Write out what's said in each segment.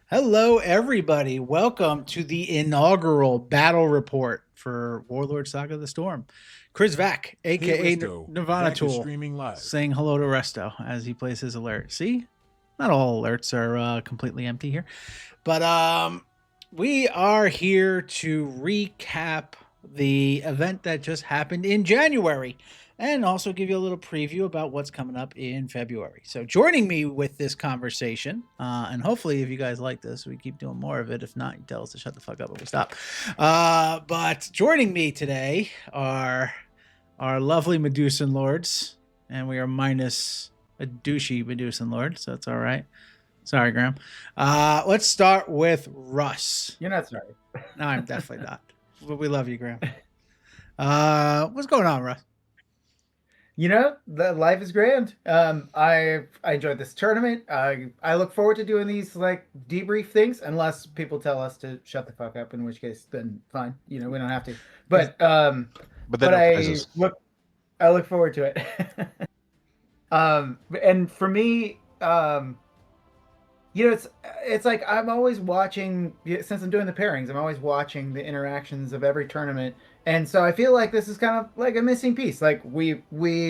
Hello, everybody. Welcome to the inaugural battle report for Warlord Saga the Storm. Chris Vac, Hey aka Resto, Nirvana Vac is Tool, streaming live. saying hello to Resto as he plays his alert. See, not all alerts are completely empty here, but we are here to recap the event that just happened in January and also give you a little preview about what's coming up in February. So, joining me with this conversation, and hopefully, if you guys like this, we keep doing more of it. If not, you tell us to shut the fuck up and we stop. But joining me today are our lovely Medusan Lords, and we are minus a douchey Medusan Lord, so that's all right. Sorry, Graham. Let's start with Russ. You're not sorry. No, I'm definitely not. But we love you, Graham. What's going on, Russ? You know, the life is grand. I enjoyed this tournament. I look forward to doing these like debrief things, unless people tell us to shut the fuck up, in which case then fine. You know, we don't have to. But But then no prizes. I look forward to it. And for me, you know, it's like I'm always watching, since I'm doing the pairings, I'm always watching the interactions of every tournament. And so I feel like this is kind of like a missing piece. Like we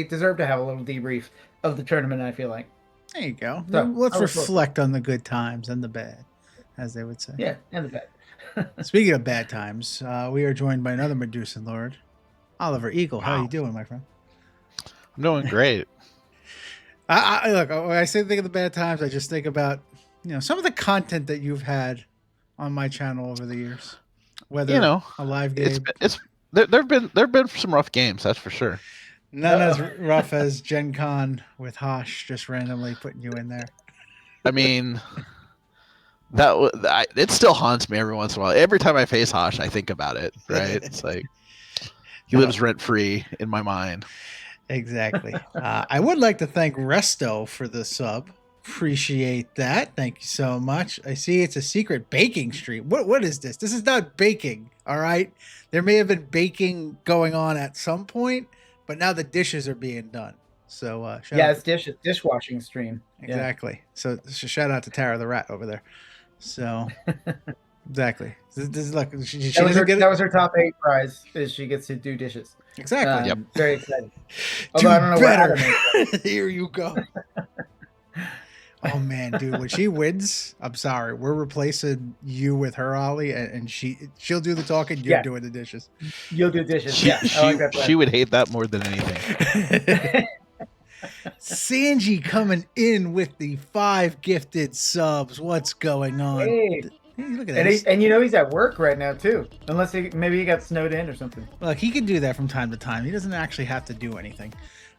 deserve to have a little debrief of the tournament, I feel like. There you go. So, Let's reflect on the good times and the bad, as they would say. Yeah, and the bad. Speaking of bad times, we are joined by another Medusan Lord, Oliver Eagle. How are you doing, my friend? I'm doing great. I look, when I say think of the bad times, I just think about, you know, some of the content that you've had on my channel over the years. Whether a live game, there've been some rough games, that's for sure. None as rough as Gen Con with Hosh just randomly putting you in there. I mean, it still haunts me every once in a while. Every time I face Hosh, I think about it. Right? It's like he lives rent free in my mind. Exactly. I would like to thank Resto for the sub. Appreciate that. Thank you so much. I see it's a secret baking stream. What is this? This is not baking. All right. There may have been baking going on at some point, but now the dishes are being done. So it's dishwashing stream. Exactly. Yeah. So shout out to Tara the rat over there. So exactly. Look, that was her top 8 prize. Is she gets to do dishes. Exactly. Yep. Very excited. Although I don't know better. Here you go. Oh man, dude, when she wins, I'm sorry, we're replacing you with her, Ollie, and she'll do the talking. You're doing the dishes. You'll do dishes. She would hate that more than anything. Sanji coming in with the 5 gifted subs. What's going on? Hey, look at that. And you know he's at work right now too, unless maybe he got snowed in or something. Look, he can do that from time to time. He doesn't actually have to do anything,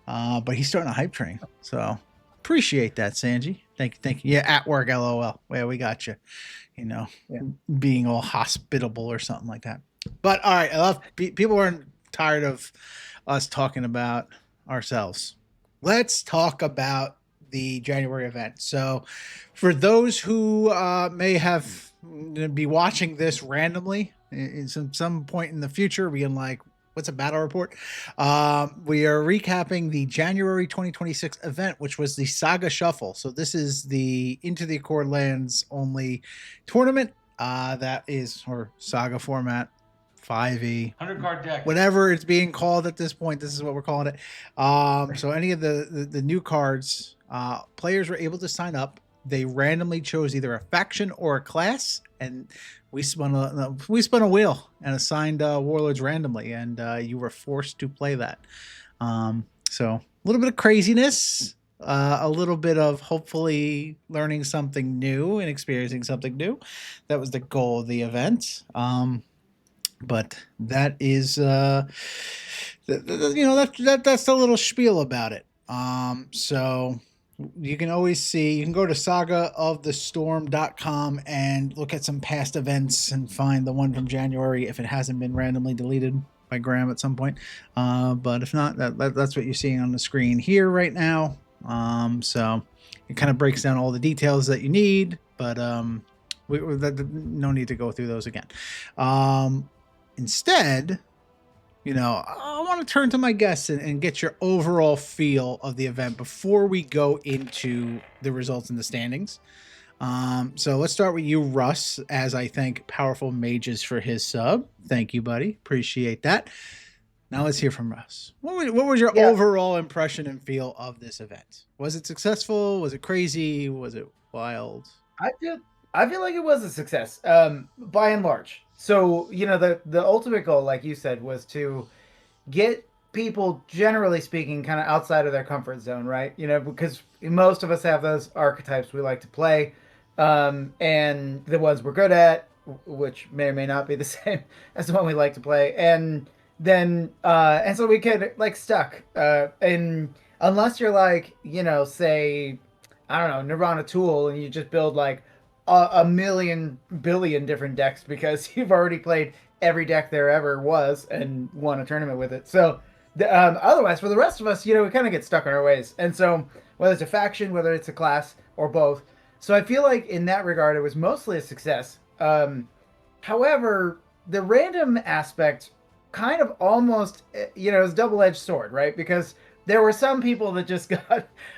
but he's starting a hype train. So appreciate that, Sanji. Thank you. Yeah, at work, LOL. Well, we got you. You know, being all hospitable or something like that. But all right, I love people aren't tired of us talking about ourselves. Let's talk about the January event. So, for those who may have be watching this randomly in some point in the future, being like, what's a battle report? We are recapping the January 2026 event, which was the Saga Shuffle. So this is the Into the Accord Lands only tournament that is, or Saga format, 5e, 100 card deck, whatever it's being called at this point. This is what we're calling it. So any of the new cards, players were able to sign up. They randomly chose either a faction or a class, and we spun a wheel and assigned warlords randomly, and you were forced to play that. So a little bit of craziness, a little bit of hopefully learning something new and experiencing something new. That was the goal of the event. But that is, that's the little spiel about it. So you can always see, you can go to sagaofthestorm.com and look at some past events and find the one from January if it hasn't been randomly deleted by Graham at some point. But if not, that's what you're seeing on the screen here right now. So it kind of breaks down all the details that you need, but no need to go through those again. Instead, I want to turn to my guests and get your overall feel of the event before we go into the results and the standings. So let's start with you, Russ, as I thank Powerful Mages for his sub. Thank you, buddy. Appreciate that. Now let's hear from Russ. What was your Yeah. overall impression and feel of this event? Was it successful? Was it crazy? Was it wild? I feel I feel like it was a success, by and large. So, the ultimate goal, like you said, was to get people, generally speaking, kind of outside of their comfort zone, right? Because most of us have those archetypes we like to play, and the ones we're good at, which may or may not be the same as the one we like to play, and so we get like stuck, and unless you're like, say, I don't know, Nirvana Tool, and you just build like a million billion different decks because you've already played every deck there ever was and won a tournament with it. So, otherwise, for the rest of us, we kind of get stuck in our ways. And so, whether it's a faction, whether it's a class, or both. So, I feel like in that regard, it was mostly a success. However, the random aspect kind of almost, is a double-edged sword, right? Because there were some people that just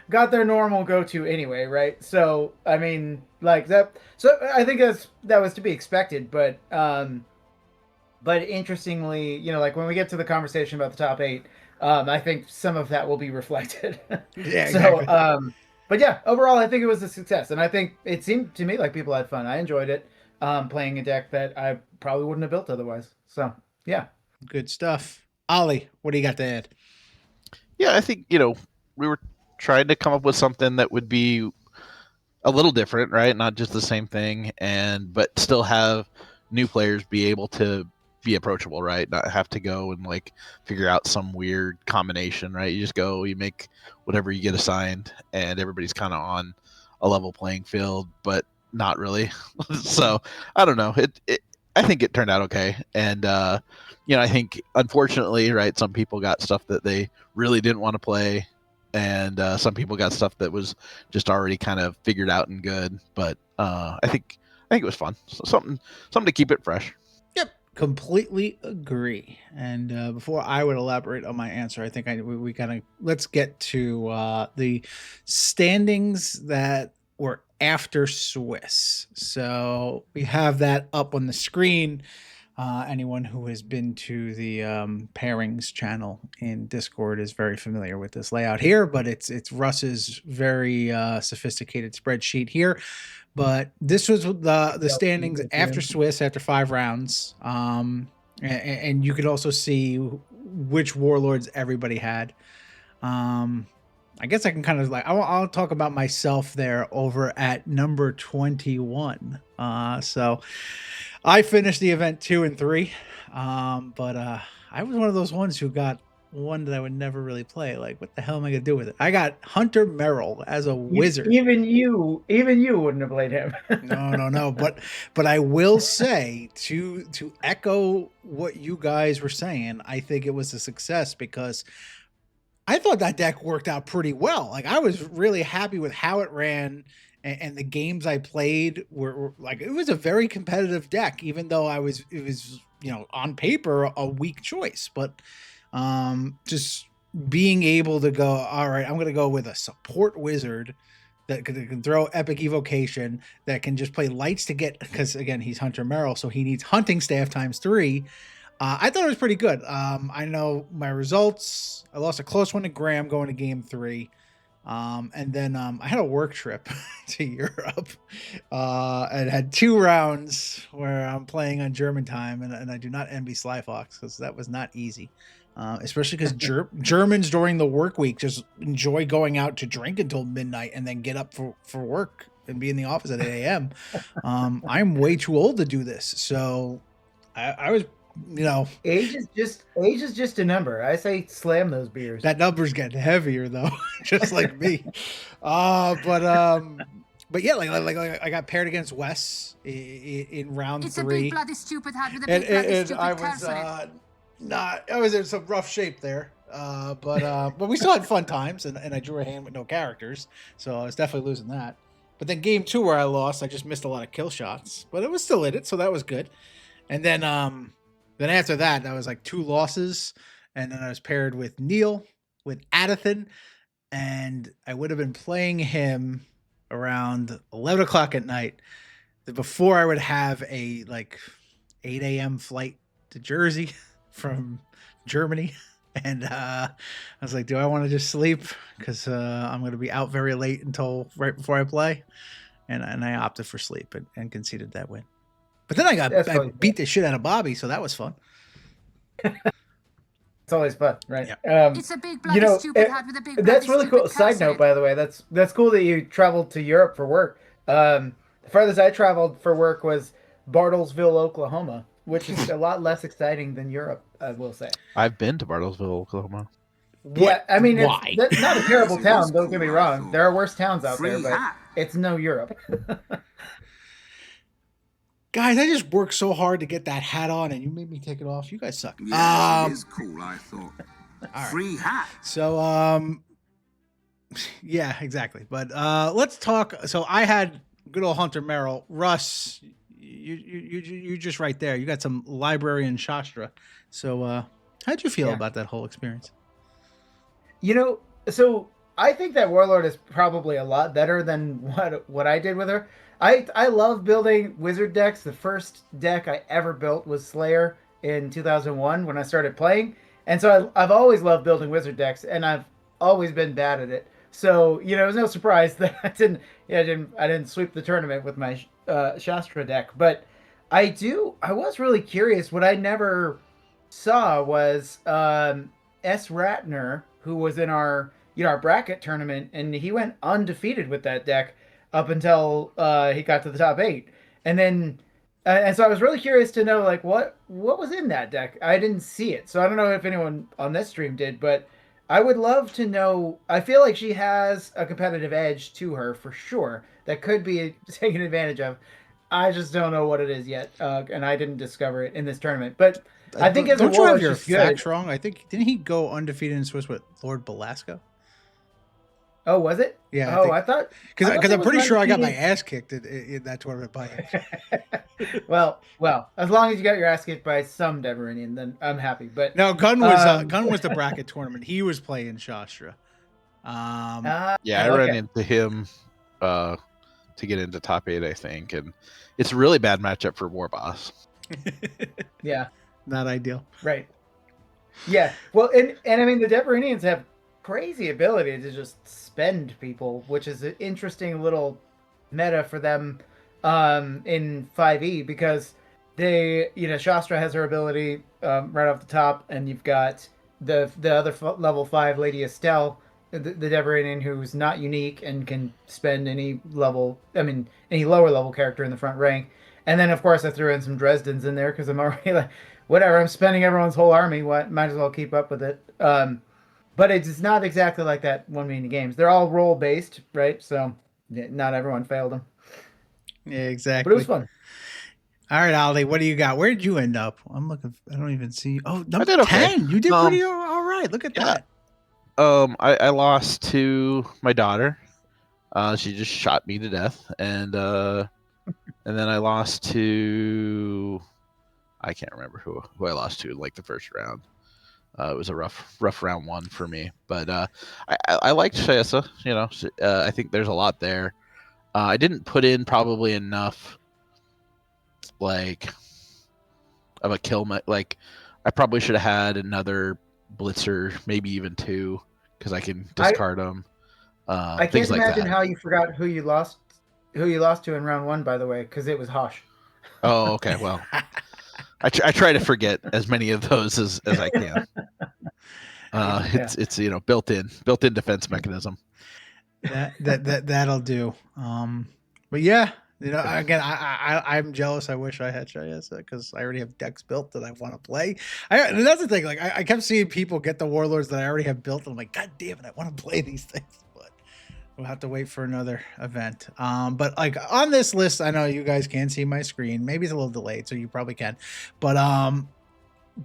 got their normal go-to anyway, right? So, I mean, like that. So, I think that was to be expected, but interestingly, like when we get to the conversation about the top 8, I think some of that will be reflected. Yeah, So, exactly. but yeah, overall, I think it was a success, and I think it seemed to me like people had fun. I enjoyed it, playing a deck that I probably wouldn't have built otherwise. So, yeah. Good stuff. Ollie, what do you got to add? Yeah, I think we were trying to come up with something that would be a little different, right? Not just the same thing, but still have new players be able to be approachable, right? Not have to go and like figure out some weird combination, right? You just go, you make whatever you get assigned, and everybody's kind of on a level playing field, but not really. So I don't know. I think it turned out okay, and I think unfortunately, right, some people got stuff that they really didn't want to play, and some people got stuff that was just already kind of figured out and good. But I think it was fun. So something to keep it fresh. Yep, completely agree. And before I would elaborate on my answer, I think we gotta let's get to the standings that were after Swiss. So we have that up on the screen. Anyone who has been to the pairings channel in Discord is very familiar with this layout here, but it's Russ's very sophisticated spreadsheet here. But this was the standings after Swiss after 5 rounds, and you could also see which warlords everybody had. I guess I can kind of like I'll talk about myself there over at number 21. So I finished the event 2 and 3, but I was one of those ones who got one that I would never really play. Like, what the hell am I gonna do with it? I got Hunter Merrill as a wizard. Even you wouldn't have played him. No. But I will say to echo what you guys were saying, I think it was a success because I thought that deck worked out pretty well. Like, I was really happy with how it ran, and the games I played were like, it was a very competitive deck, even though it was on paper a weak choice. But just being able to go, all right, I'm going to go with a support wizard that can throw epic evocation, that can just play lights to get, because again, he's Hunter Merrill, so he needs hunting staff ×3. I thought it was pretty good. I know my results. I lost a close one to Graham going to game 3. And then I had a work trip to Europe and had 2 rounds where I'm playing on German time, and I do not envy Slyfox because that was not easy. Especially because Germans during the work week just enjoy going out to drink until midnight and then get up for work and be in the office at 8 a.m. I'm way too old to do this. So I was, age is just a number. I say slam those beers. That number's getting heavier though, just like me. But yeah, like I got paired against Wes in round 3. It's a big bloody stupid hat with a and, big bloody and stupid I was in some rough shape there. But we still had fun times, and I drew a hand with no characters, so I was definitely losing that. But then game 2 where I lost, I just missed a lot of kill shots, but it was still in it, so that was good. And then after that, was like 2 losses, and then I was paired with Neil, with Adathan, and I would have been playing him around 11 o'clock at night, before I would have a like 8 a.m. flight to Jersey from Germany. And I was like, do I want to just sleep? Because I'm going to be out very late until right before I play. And I opted for sleep and conceded that win. But then I beat the shit out of Bobby, so that was fun. It's always fun, right? Yeah. It's a big bloody stupid hat with a big that's bloody really cool. stupid Side cursor. note, by the way, that's cool that you traveled to Europe for work. The farthest I traveled for work was Bartlesville, Oklahoma, which is a lot less exciting than Europe, I will say. I've been to Bartlesville, Oklahoma. Yeah, I mean, Why? it's not a terrible It town, was don't get me cool, I wrong. thought. There are worse towns out Free there, but hat. it's no Europe. Guys, I just worked so hard to get that hat on, and you made me take it off. You guys suck. Yes, it is cool, I thought. right. Free hat. So, yeah, exactly. But let's talk. So I had good old Hunter Merrill. Russ, you just right there. You got some librarian Shastra. So how'd you feel about that whole experience? You know, so I think that Warlord is probably a lot better than what I did with her. I love building wizard decks. The first deck I ever built was Slayer in 2001 when I started playing. And so I've always loved building wizard decks, and I've always been bad at it. So, you know, it was no surprise that I didn't sweep the tournament with my Shastra deck. But I was really curious. What I never saw was S. Ratner, who was in our bracket tournament, and he went undefeated with that deck up until he got to the top 8. And then and so I was really curious to know like what was in that deck. I didn't see it. So I don't know if anyone on this stream did, but I would love to know. I feel like she has a competitive edge to her for sure that could be taken advantage of. I just don't know what it is yet, and I didn't discover it in this tournament. But I think as a don't you have warlord, your she's good. facts wrong? I think didn't he go undefeated in Swiss with Lord Belasco? Oh, was it? Yeah. Oh, I thought Because I'm it pretty was sure I got my undefeated. ass kicked in that tournament by him. well, as long as you got your ass kicked by some Deverinian, then I'm happy. But No, Gun was the bracket tournament. He was playing Shastra. Yeah, I ran into him to get into top 8, I think, and it's a really bad matchup for War Boss. Yeah, not ideal. Right. Yeah. Well, and I mean the Deverinians have crazy ability to just spend people, which is an interesting little meta for them in 5e because they, Shastra has her ability right off the top, and you've got the other level 5 Lady Estelle, the Deverinian, who's not unique and can spend any lower level character in the front rank. And then of course I threw in some Dresdens in there because I'm already like, whatever, I'm spending everyone's whole army. What, might as well keep up with it. But it's not exactly like that 1 games. They're all role based, right? So not everyone failed them. Yeah, exactly. But it was fun. All right, Aldi, what do you got? Where did you end up? I'm looking. I don't even see. Oh, number did okay. 10. You did pretty all right. Look at that. I lost to my daughter. She just shot me to death, and then I lost to, I can't remember who I lost to in like the first round. It was a rough round 1 for me, but I liked Shayessa. I think there's a lot there. I didn't put in probably enough like of a kill. Like I probably should have had another blitzer, maybe even 2, because I can discard them. I can't imagine how you forgot who you lost to in round 1. By the way, because it was Hosh. Oh, okay. Well, I try to forget as many of those as I can. It's built-in defense mechanism. That'll do. But yeah, again, I'm jealous. I wish I had Shayessa because I already have decks built that I want to play. And that's the thing. Like I kept seeing people get the warlords that I already have built, and I'm like, God damn it, I want to play these things, but we'll have to wait for another event. But like on this list, I know you guys can see my screen. Maybe it's a little delayed, so you probably can. But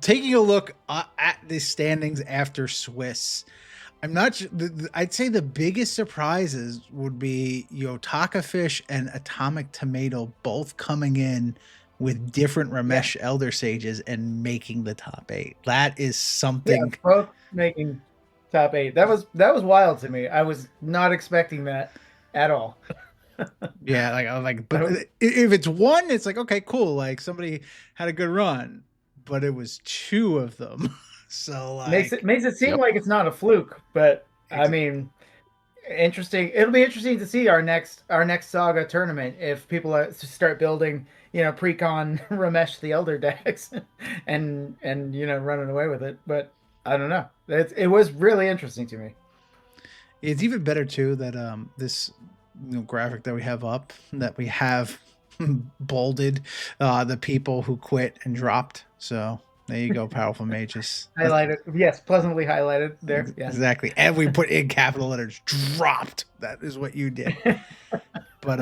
taking a look at the standings after Swiss, I'm not. I'd say the biggest surprises would be Yotaka Fish and Atomic Tomato both coming in with different Ramesh Elder Sages and making the top 8. That is something. Yeah, both making top 8. That was wild to me. I was not expecting that at all. Yeah, but if it's one, it's like, okay, cool. Like somebody had a good run, but it was two of them. So like makes it seem Yep. like it's not a fluke, but I mean, interesting. It'll be interesting to see our next saga tournament if people start building, pre-con Ramesh the Elder decks and running away with it. But I don't know. It was really interesting to me. it's even better too that this graphic that we have up, that we have bolded the people who quit and dropped. So there you go, powerful mages. Highlighted, yes, pleasantly highlighted there. Yeah, Exactly. And we put in capital letters, dropped. That is what you did. But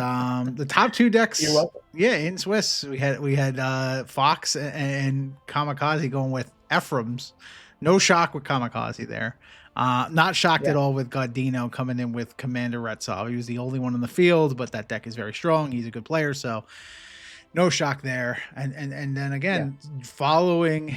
the top two decks, You're welcome. yeah, in Swiss, we had Fox and Kamikaze going with Ephraim's. No shock with Kamikaze there. Not shocked at all with Godino coming in with Commander Retsov. He was the only one in the field, but that deck is very strong. He's a good player, so no shock there. And then again, following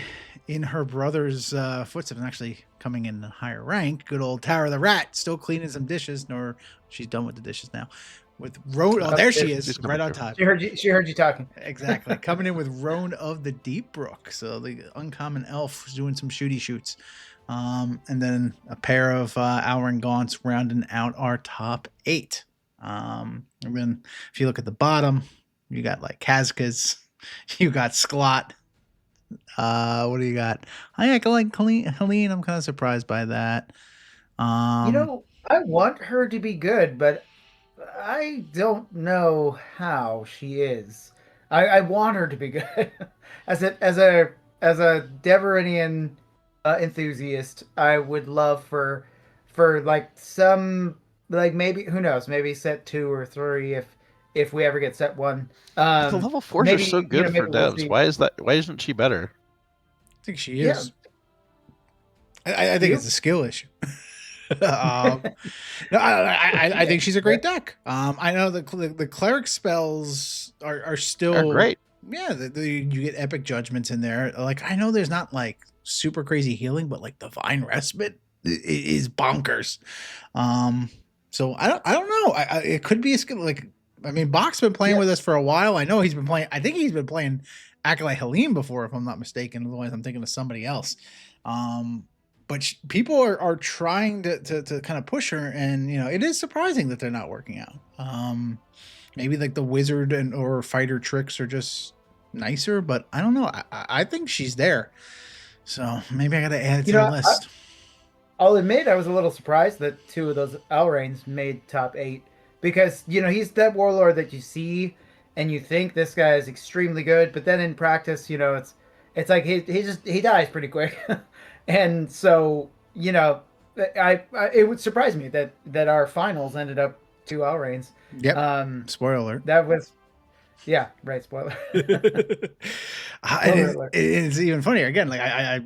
in her brother's footsteps and actually coming in a higher rank, good old Tara the Rat, still cleaning some dishes, or she's done with the dishes now. With Roan, oh, there she is, right on top. She heard you talking. Exactly, coming in with Roan of the Deep Brook, so the uncommon elf doing some shooty shoots, and then a pair of Owrin Gaunts rounding out our top 8. And then if you look at the bottom, you got like Kazkas, you got Sklot. What do you got? I like Helene. I'm kind of surprised by that. I want her to be good, but I don't know how she is. I want her to be good. as a Deveranian enthusiast, I would love for like some, like, maybe, who knows, maybe set 2 or 3 if we ever get set 1. The level 4s are so good for devs. Why is that? Why isn't she better? I think she is. Yeah. I think it's a skill issue. No, I think she's a great deck. I know the cleric spells are still great. Yeah, you get epic judgments in there. Like, I know there's not like super crazy healing, but like divine respite is bonkers. So I don't know. It could be a skill. Like, I mean, Bach's been playing with us for a while. I know he's been playing. I think he's been playing Acolyte Helene before, if I'm not mistaken. Otherwise, I'm thinking of somebody else. But people are trying to kind of push her, and it is surprising that they're not working out. Maybe like the wizard or fighter tricks are just nicer, but I don't know. I think she's there, so maybe I got to add it to the list. I'll admit I was a little surprised that 2 of those Elrains made top 8, because he's that warlord that you see and you think this guy is extremely good, but then in practice, it's like he dies pretty quick. And so, it would surprise me that our finals ended up 2 Elrains. Yep. Spoiler alert. That was, yeah, right. Spoiler. It's even funnier. Again, like I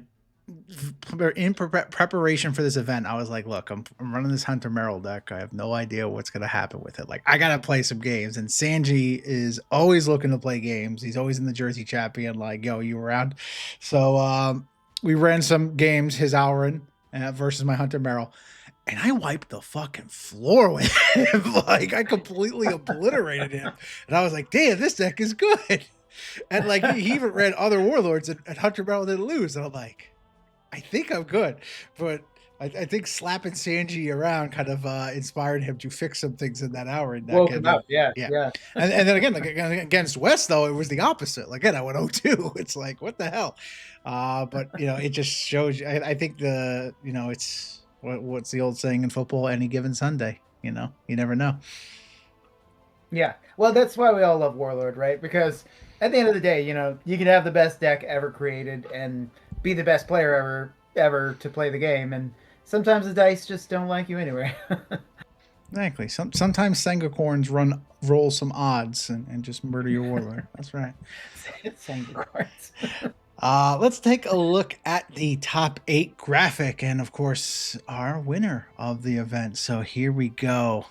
in preparation for this event, I was like, look, I'm running this Hunter Merrill deck. I have no idea what's going to happen with it. Like, I got to play some games. And Sanji is always looking to play games. He's always in the Jersey chat being like, yo, you around? So, we ran some games, his Owrin versus my Hunter Merrill, and I wiped the fucking floor with him. Like, I completely obliterated him. And I was like, damn, this deck is good. And like, he even ran other warlords, and Hunter Merrill didn't lose. And I'm like, I think I'm good. But I think slapping Sanji around kind of inspired him to fix some things in that Owrin deck. Woke him up, yeah. And then again, like against West, though, it was the opposite. Like, again, I went 0-2. It's like, what the hell? But it just shows you. I think it's what's the old saying in football? Any given Sunday. You never know. Yeah. Well, that's why we all love Warlord, right? Because at the end of the day, you can have the best deck ever created and be the best player ever to play the game, and sometimes the dice just don't like you anyway. Exactly. Sometimes Sangacorns roll some odds and just murder your warlord. That's right. Sangacorns. Let's take a look at the top 8 graphic, and of course our winner of the event. So here we go.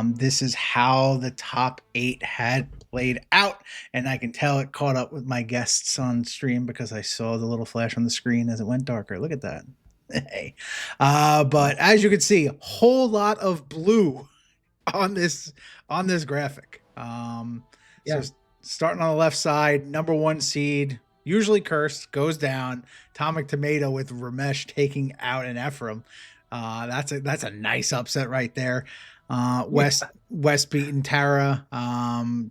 This is how the top 8 had played out, and I can tell it caught up with my guests on stream because I saw the little flash on the screen as it went darker. Look at that. Hey. But as you can see, whole lot of blue on this graphic. Yeah. So starting on the left side, number 1 seed, usually cursed, goes down. Atomic Tomato with Ramesh taking out an Ephraim. That's a nice upset right there. West beating Tara.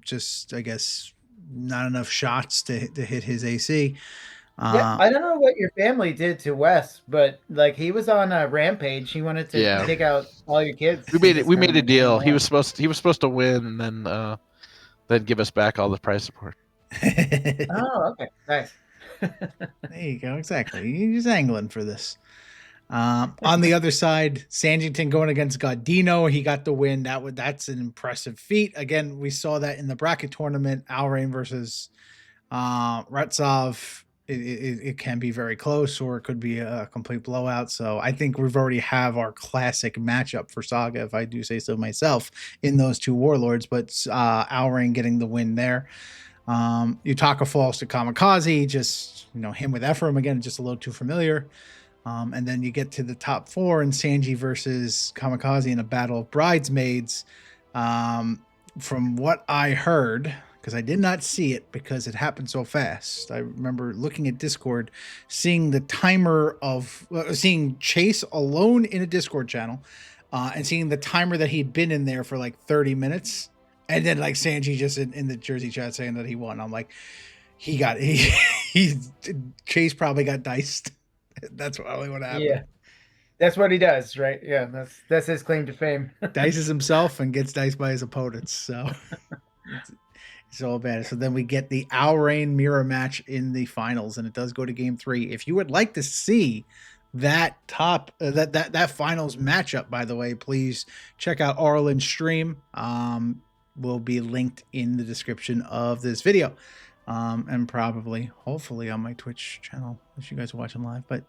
Just I guess not enough shots to hit his AC. Yeah, I don't know what your family did to Wes, but like he was on a rampage. He wanted to take out all your kids. We made a deal. He was supposed to win and then give us back all the prize support. Oh, okay, nice. There you go. Exactly. You're just angling for this. On the other side, Sanjington going against Godino. He got the win. That's an impressive feat. Again, we saw that in the bracket tournament. Alrain versus Retsov. It can be very close, or it could be a complete blowout. So I think we've already have our classic matchup for Saga, if I do say so myself, in those two warlords. But Alrain getting the win there. Utaka falls to Kamikaze, just him with Ephraim again, just a little too familiar. And then you get to the top 4 and Sanji versus Kamikaze in a battle of bridesmaids. From what I heard, because I did not see it because it happened so fast. I remember looking at Discord, seeing the timer of seeing Chase alone in a Discord channel, and seeing the timer that he'd been in there for like 30 minutes. And then like Sanji just in the Jersey chat saying that he won. I'm like, Chase probably got diced. That's probably what happened. Yeah, that's what he does, right? Yeah, that's his claim to fame. Dices himself and gets diced by his opponents. So it's all bad. So then we get the Alrain mirror match in the finals, and it does go to game 3. If you would like to see that that finals matchup, by the way, please check out Arlen's stream. Will be linked in the description of this video. And probably, hopefully, on my Twitch channel if you guys are watching live. But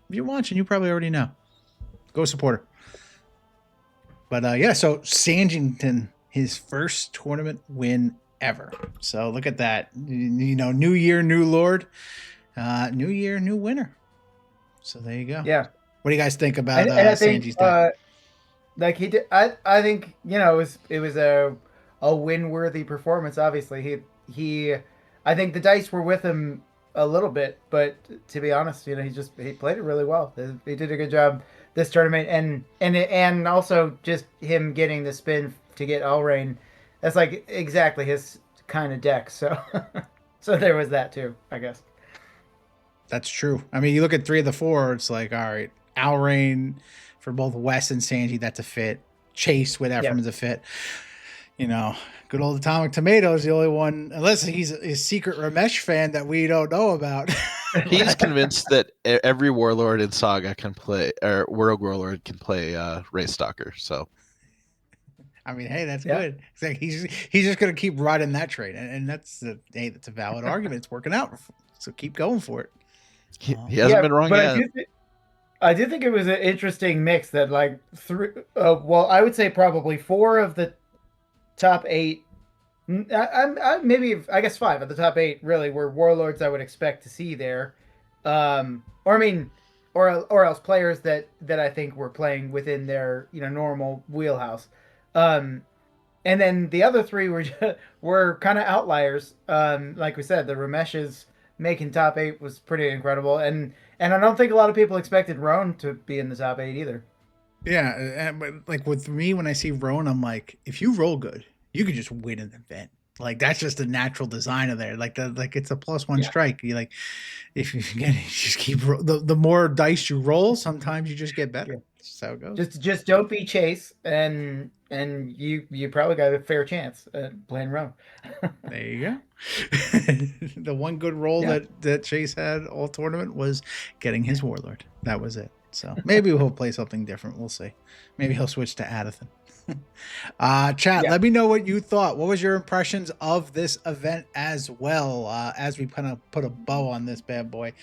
if you're watching, you probably already know. Go support her. But yeah, so Sanjington, his first tournament win ever. So look at that. New year, new lord. New year, new winner. So there you go. Yeah. What do you guys think about and I think, Sanji's deck? like he did, I think it was a win-worthy performance. Obviously, he I think the dice were with him a little bit, but to be honest, he played it really well. He did a good job this tournament, and also just him getting the spin to get Alrain. That's like exactly his kind of deck. So, so there was that too, I guess. That's true. I mean, you look at 3 of the 4, it's like, all right, Alrain for both Wes and Sanji, that's a fit. Chase with Ephraim is a fit. Good old Atomic Tomato is the only one, unless he's a secret Ramesh fan that we don't know about. He's convinced that every warlord in Saga can play, or World Warlord can play Race Stalker. So, I mean, hey, that's good. It's like he's just gonna keep riding that train, and that's a valid argument. It's working out, so keep going for it. He hasn't been wrong yet. I do think it was an interesting mix that like I would say probably 4 of the top 8, I guess 5 of the top 8 really were warlords I would expect to see there, or else players that I think were playing within their normal wheelhouse, and then the other 3 were kind of outliers. Like we said, the Ramesh's making top 8 was pretty incredible, and I don't think a lot of people expected Roan to be in the top 8 either. Yeah, but like with me, when I see Roan, I'm like, if you roll good, you could just win an event. Like that's just a natural design of there. Like it's a +1 strike. You like, if you just keep the more dice you roll, sometimes you just get better. Yeah. That's how it goes. Just don't be Chase, and you probably got a fair chance at playing Roan. There you go. The one good roll that Chase had all tournament was getting his warlord. That was it. So maybe he'll play something different. We'll see. Maybe he'll switch to Adathan. Chat, let me know what you thought. What was your impressions of this event as well, as we kind of put a bow on this bad boy?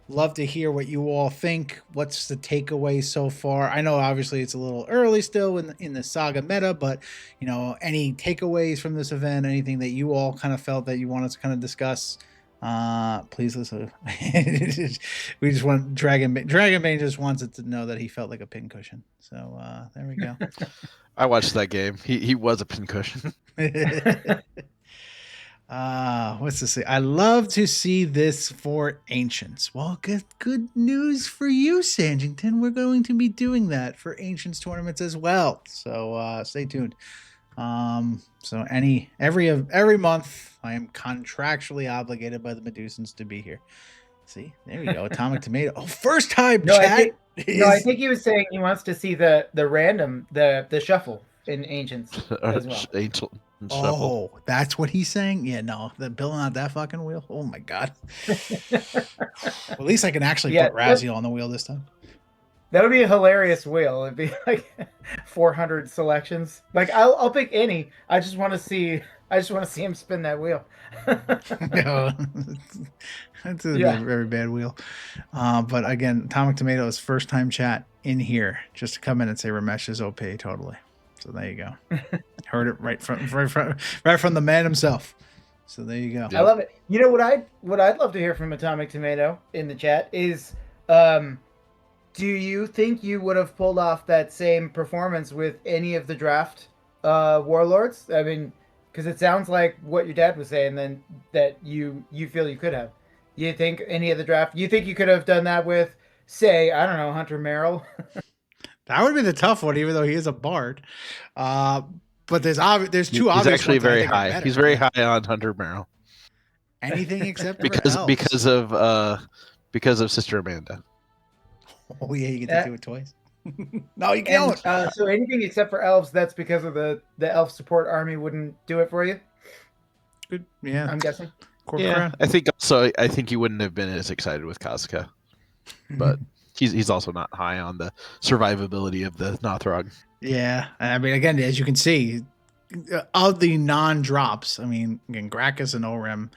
Love to hear what you all think. What's the takeaway so far? I know obviously it's a little early still in the Saga meta, but any takeaways from this event, anything that you all kind of felt that you wanted to kind of discuss, Please listen. We just want Dragon Bane just wants it to know that he felt like a pincushion. So there we go. I watched that game. He was a pincushion. What's this say? I love to see this for Ancients. Well, good news for you, Sanjington. We're going to be doing that for Ancients tournaments as well. So stay tuned. So every month I am contractually obligated by the Medusans to be here. See, there we go. Atomic Tomato. Oh, first time chat. I think he was saying he wants to see the random the shuffle in Ancients as well. Ancient Oh, Shuffle. that's what he's saying? Yeah, no, the billing out that fucking wheel. Oh my god. At least I can actually put Raziel on the wheel this time. That would be a hilarious wheel. It'd be like 400 selections. Like I'll pick any. I just want to see him spin that wheel. That's a very bad wheel. But again, Atomic Tomato's first time chat in here just to come in and say Ramesh is OP totally. So there you go. Heard it right from the man himself. So there you go. I love it. You know what I'd love to hear from Atomic Tomato in the chat is do you think you would have pulled off that same performance with any of the draft warlords? I mean, because it sounds like what your dad was saying, then that you feel you could have. You think any of the draft? You think you could have done that with, say, I don't know, Hunter Merrill? That would be the tough one, even though he is a bard. But there's two obvious. He's actually very high. He's very high on Hunter Merrill. Anything except because of Sister Amanda. Oh yeah, you get to do it twice. No, you can't. So anything except for elves, that's because of the elf support army wouldn't do it for you. Good, yeah. I'm guessing. I think he wouldn't have been as excited with Kazka, but he's also not high on the survivability of the Nothrog. Yeah, I mean, again, as you can see, of the non-drops, I mean, again, Gracchus and Orem,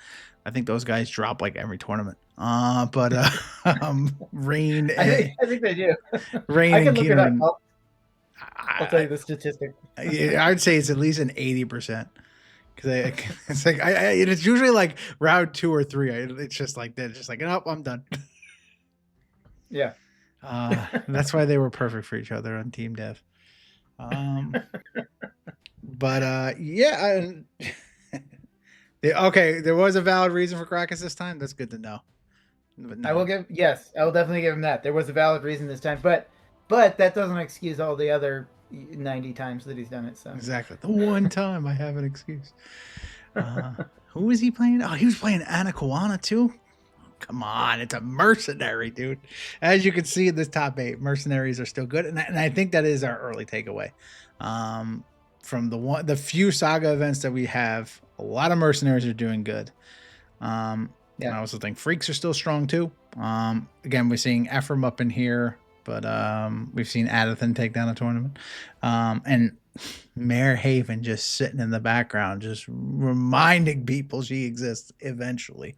I think those guys drop like every tournament. But Rain, I think they do. Rain I can and look it up. Keenan, I'll tell you the statistic. I would say it's at least an 80%. Because it's like it's usually like round 2 or 3. It's just like that. Just like, oh, I'm done. Yeah. That's why they were perfect for each other on Team Dev. But yeah. Okay, there was a valid reason for Gracchus this time. That's good to know. But no. I will definitely give him that. There was a valid reason this time, but that doesn't excuse all the other 90 times that he's done it. So exactly, the one time I have an excuse. Who was he playing? Oh, he was playing Anakoana too. Come on, it's a mercenary, dude. As you can see in this top 8, mercenaries are still good, and I think that is our early takeaway. From the few saga events that we have, a lot of mercenaries are doing good. I also think freaks are still strong too. Again, we're seeing Ephraim up in here, but we've seen Adathan take down a tournament. And Mare Haven just sitting in the background, just reminding people she exists eventually.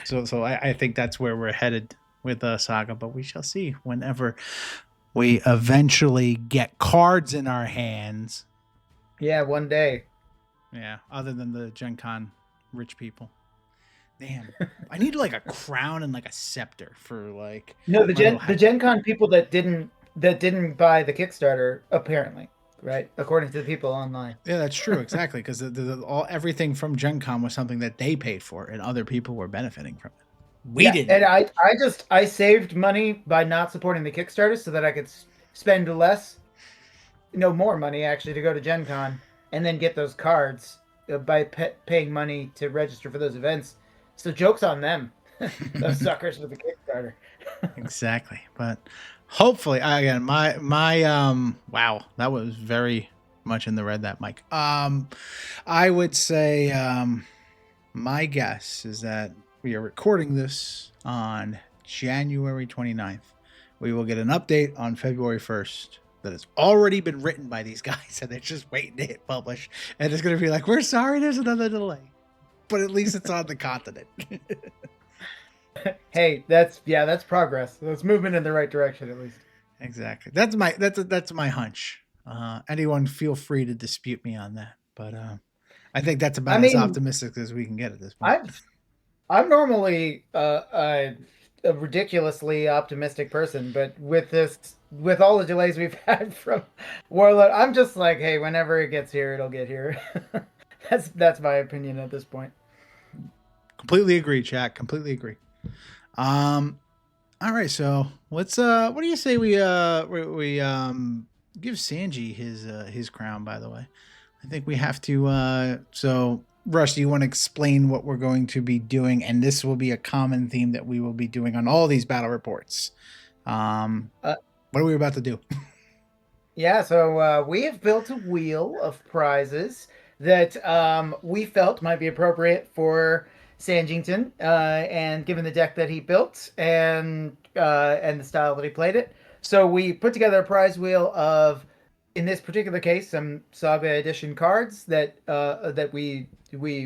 So I think that's where we're headed with Saga, but we shall see whenever we eventually get cards in our hands. Yeah, one day. Yeah, other than the Gen Con rich people. Damn, I need like a crown and like a scepter for like. No, the Gen Con people that didn't buy the Kickstarter, apparently, right? According to the people online. Yeah, that's true, exactly, because everything from Gen Con was something that they paid for, and other people were benefiting from it. We didn't. And I saved money by not supporting the Kickstarter so that I could spend more money actually to go to Gen Con and then get those cards by paying money to register for those events. So joke's on them, those suckers with the Kickstarter. Exactly, but hopefully, again, my wow, that was very much in the red, that Mike. I would say my guess is that we are recording this on January 29th. We will get an update on February 1st that has already been written by these guys, and they're just waiting to hit publish. And it's going to be like, we're sorry, there's another delay. But at least it's on the continent. Hey, that's progress. That's movement in the right direction, at least. Exactly. That's my hunch. Anyone feel free to dispute me on that, but I think that's about as optimistic as we can get at this point. I'm normally a ridiculously optimistic person, but with all the delays we've had from Warlord, I'm just like, hey, whenever it gets here, it'll get here. That's my opinion at this point. Completely agree, chat. Completely agree. All right, so let's what do you say we give Sanji his crown, by the way. I think we have to so Rush, do you want to explain what we're going to be doing? And this will be a common theme that we will be doing on all these battle reports. What are we about to do? Yeah, so we have built a wheel of prizes that we felt might be appropriate for Sanjington, and given the deck that he built and the style that he played it. So we put together a prize wheel of, in this particular case, some Saga Edition cards that that we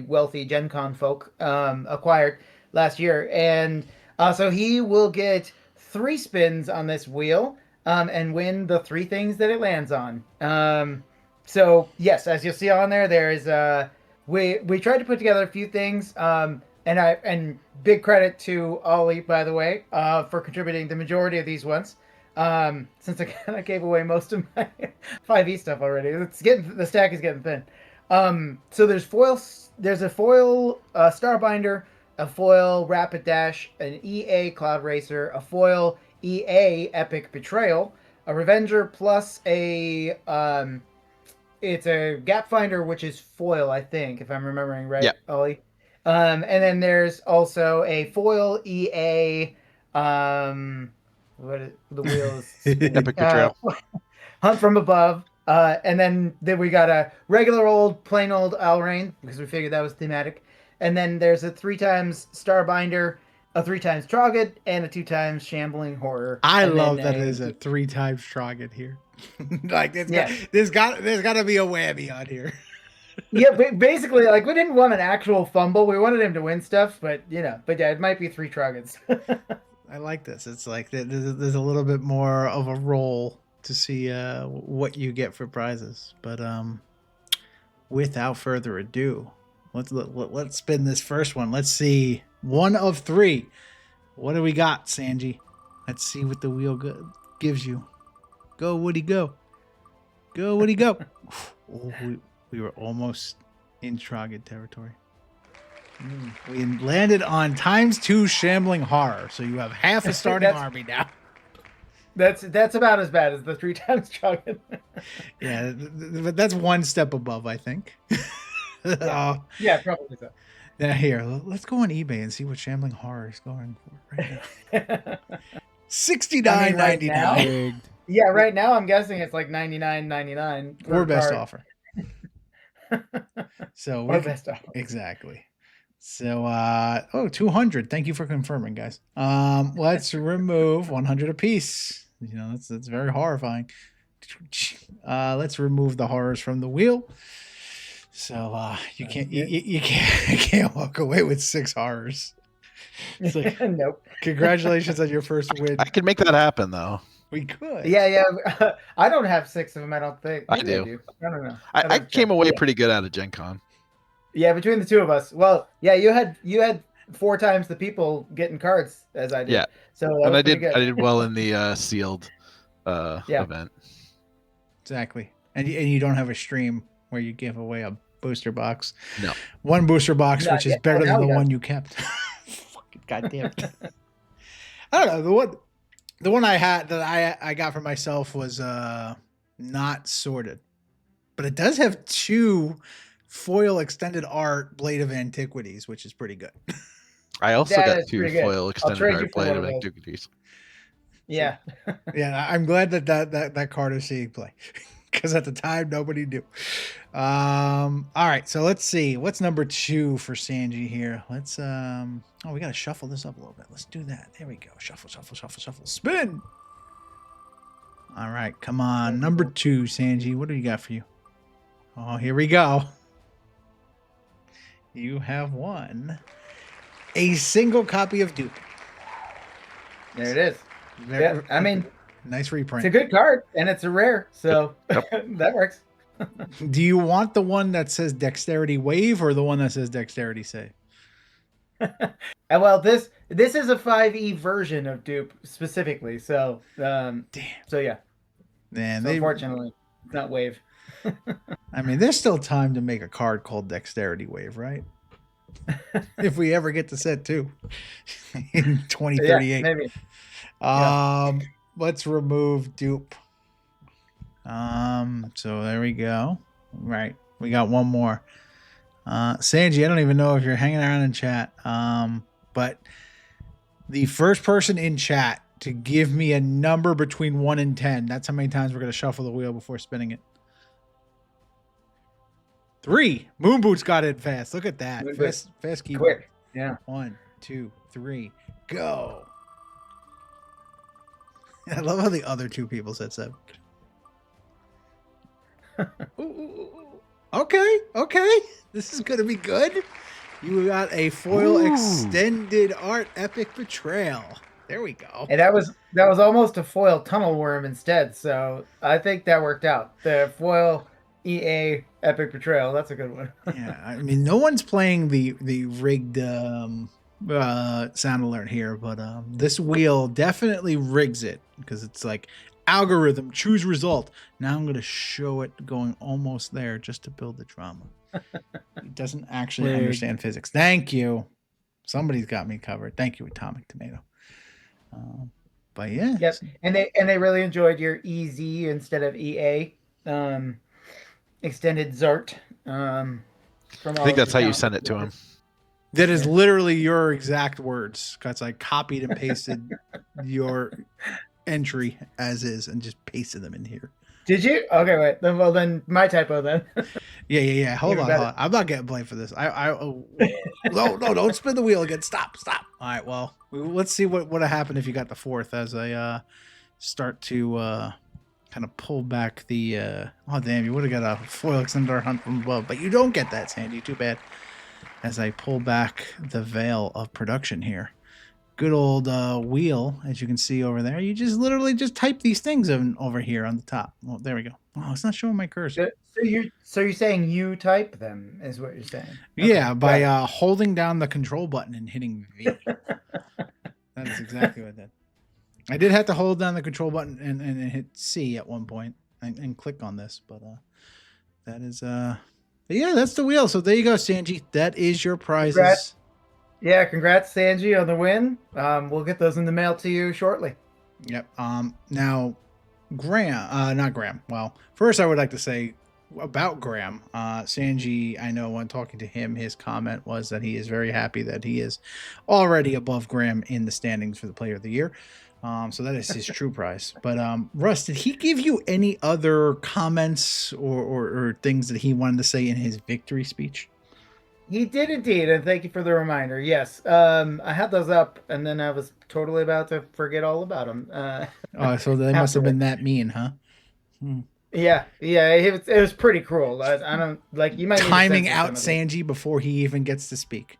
wealthy Gen Con folk acquired last year, and so he will get 3 spins on this wheel. And win the 3 things that it lands on. So yes, as you'll see on there, there is we tried to put together a few things. And big credit to Ollie, by the way, for contributing the majority of these ones. Since I kind of gave away most of my 5e stuff already, the stack is getting thin. So there's a foil Starbinder, a foil Rapid Dash, an EA Cloud Racer, a foil EA Epic Betrayal, a Revenger, plus it's a Gap Finder, which is foil, I think, if I'm remembering right, Ollie. And then there's also a foil EA the wheel is Epic Betrayal. Hunt from Above. And then we got a regular plain old Alrain, because we figured that was thematic. And then there's a 3x Starbinder, a 3x Trogget, and a 2x Shambling Horror. I love that there's a 3x Trogget here. Like there's got to be a whammy on here. Yeah, basically, like, we didn't want an actual fumble. We wanted him to win stuff, but yeah, it might be 3 Troggets. I like this. It's like there's a little bit more of a roll to see what you get for prizes. But without further ado, let's spin this first one. Let's see. 1 of 3. What do we got, Sanji? Let's see what the wheel gives you. Go, Woody, go. Go, Woody, go. Oh, we were almost in Trogget territory. We landed on ×2 Shambling Horror, so you have half a starting army now. That's about as bad as the 3x Trogget. Yeah, but that's one step above, I think. Yeah, probably so. Now here, let's go on eBay and see what Shambling Horror is going for right now. $69.99. Yeah, right now I'm guessing it's like $99.99 or best offer. So or best offer. Exactly. So 200. Thank you for confirming, guys. Let's remove 100 apiece. You know, that's very horrifying. Let's remove the horrors from the wheel. So you can't walk away with 6 horrors. It's like, nope. Congratulations on your first win. I could make that happen, though. We could. Yeah. I don't have 6 of them, I don't think. I do. I don't know. I came away pretty good out of Gen Con. Yeah, between the 2 of us. Well, yeah, you had 4 times the people getting cards as I did. Yeah. So and I did well in the sealed event. Exactly. And you don't have a stream where you give away a booster box. No. 1 booster box, which is better than the one you kept. Fucking goddamn. I don't know. The one I had that I got for myself was not sorted. But it does have 2 foil extended art Blade of Antiquities, which is pretty good. I also got 2 foil extended art Blade of Antiquities. Yeah. Yeah, I'm glad that card is seeing play. Because at the time nobody knew. All right, so let's see. What's number 2 for Sanji here? Let's we gotta shuffle this up a little bit. Let's do that. There we go. Shuffle. Spin. All right, come on. Number 2, Sanji. What do you got for you? Oh, here we go. You have won a single copy of Duke. There it is. I mean, nice reprint. It's a good card, and it's a rare, so that works. Do you want the one that says Dexterity Wave or the one that says Dexterity Save? And well, this is a 5e version of dupe specifically. So Damn. So yeah. Man, So unfortunately, it's not wave. I mean, there's still time to make a card called Dexterity Wave, right? If we ever get to set 2 in 2038. Yeah, maybe. Let's remove dupe. So there we go. Right. We got one more. Sanji, I don't even know if you're hanging around in chat. But the first person in chat to give me a number between 1 and 10, that's how many times we're going to shuffle the wheel before spinning it. 3. Moon Boots got it fast. Look at that. Fast keyboard. Quick. Yeah. 1, 2, 3, go. I love how the other 2 people said 7. Okay. This is gonna be good. You got a foil extended art epic betrayal. There we go. And that was almost a foil tunnel worm instead. So I think that worked out. The foil EA epic betrayal. That's a good one. Yeah, I mean, no one's playing the rigged sound alert here, but this wheel definitely rigs it because it's like algorithm, choose result. Now I'm going to show it going almost there just to build the drama. It doesn't actually understand physics. Thank you. Somebody's got me covered. Thank you, Atomic Tomato. But yeah. Yep. And they really enjoyed your EZ instead of EA. Extended Zart. I think that's how you send it to him. That is literally your exact words. Because I copied and pasted your entry as is and just pasted them in here. Did you? Okay, wait. Well, then my typo then. Yeah. Hold on. I'm not getting blamed for this. No, don't spin the wheel again. Stop. All right, well, let's see what would have happened if you got the 4th as I start to kind of pull back the oh damn, you would have got a foil extender hunt from above, but you don't get that, Sandy. Too bad. As I pull back the veil of production here. Good old wheel, as you can see over there. You just literally just type these things over here on the top. Well, there we go. Oh, it's not showing my cursor. So you're saying you type them is what you're saying? Yeah, okay, by holding down the control button and hitting V. That is exactly what I did. I did have to hold down the control button and hit C at one point and click on this, but that is yeah, that's the wheel. So there you go, Sanji. That is your prizes. Congrats. Yeah, congrats, Sanji, on the win. We'll get those in the mail to you shortly. Yep. Now, not Graham. Well, first I would like to say about Graham. Sanji, I know when talking to him, his comment was that he is very happy that he is already above Graham in the standings for the Player of the Year. So that is his true prize. But Russ, did he give you any other comments or things that he wanted to say in his victory speech? He did indeed, and thank you for the reminder. Yes, I had those up, and then I was totally about to forget all about them. So they must have been that mean, huh? Yeah, it was pretty cruel. I don't like you might timing out Sanji before he even gets to speak.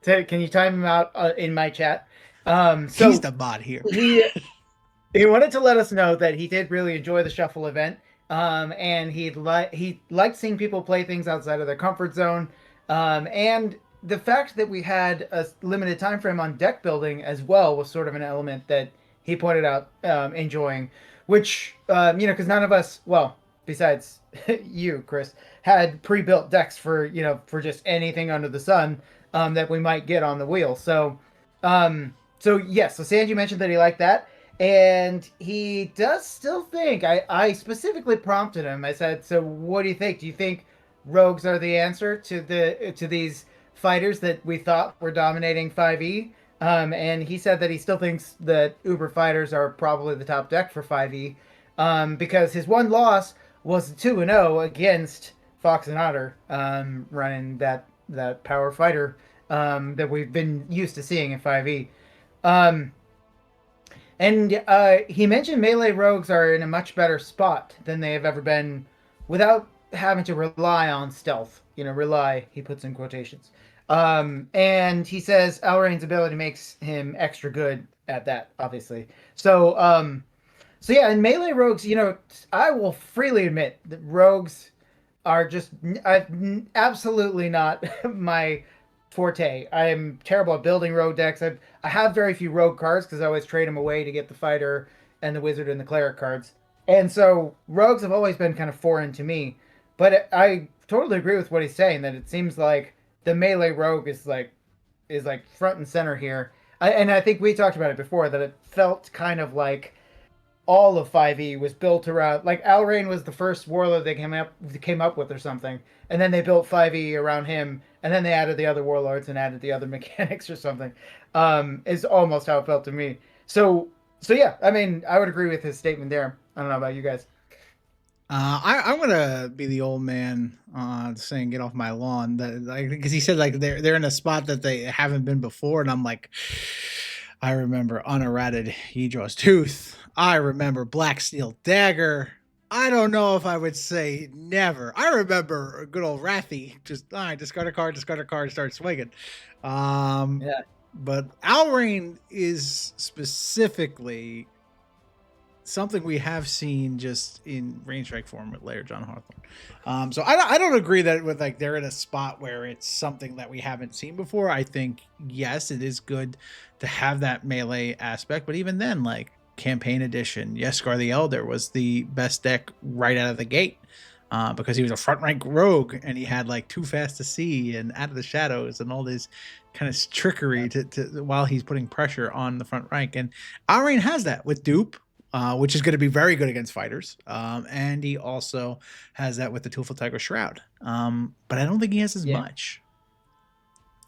Can you time him out in my chat? So he's the bot here. He wanted to let us know that he did really enjoy the shuffle event. And he liked seeing people play things outside of their comfort zone. And the fact that we had a limited time frame on deck building as well was sort of an element that he pointed out enjoying, which, because none of us, well, besides you, Chris, had pre-built decks for just anything under the sun that we might get on the wheel. So Sanji mentioned that he liked that. And he does still think, I specifically prompted him. I said, so what do you think? Do you think rogues are the answer to these fighters that we thought were dominating 5e? And he said that he still thinks that Uber fighters are probably the top deck for 5e. Because his one loss was 2-0 against Fox and Otter, running that power fighter that we've been used to seeing in 5e. And he mentioned melee rogues are in a much better spot than they have ever been without having to rely on stealth. Rely, he puts in quotations. And he says Alrain's ability makes him extra good at that, obviously. So yeah, in melee rogues, I will freely admit that rogues are just absolutely not my forte. I'm terrible at building rogue decks. I have very few rogue cards because I always trade them away to get the fighter and the wizard and the cleric cards. And so rogues have always been kind of foreign to me. But I totally agree with what he's saying, that it seems like the melee rogue is like front and center here. And I think we talked about it before, that it felt kind of like all of 5e was built around, like Alrain was the first warlord they came up with or something, and then they built 5e around him, and then they added the other warlords and added the other mechanics or something. Is almost how it felt to me. So yeah, I mean, I would agree with his statement there. I don't know about you guys. I'm gonna be the old man saying get off my lawn, because he said like they're in a spot that they haven't been before, and I'm like, I remember unerrated Yggdra's Tooth. I remember Black Steel Dagger. I don't know if I would say never. I remember good old Wrathy, just all right, discard a card, start swinging. Yeah. But Alrain is specifically something we have seen just in Rain Strike form with Laird John Hawthorne. So I don't agree that with like they're in a spot where it's something that we haven't seen before. I think yes, it is good to have that melee aspect, but even then, like campaign edition, Yeskar the Elder was the best deck right out of the gate. Because he was a front rank rogue and he had like Too Fast to See and Out of the Shadows and all this kind of trickery to while he's putting pressure on the front rank. And Alrain has that with Dupe, which is going to be very good against fighters. And he also has that with the Toolful Tiger Shroud. But I don't think he has as much.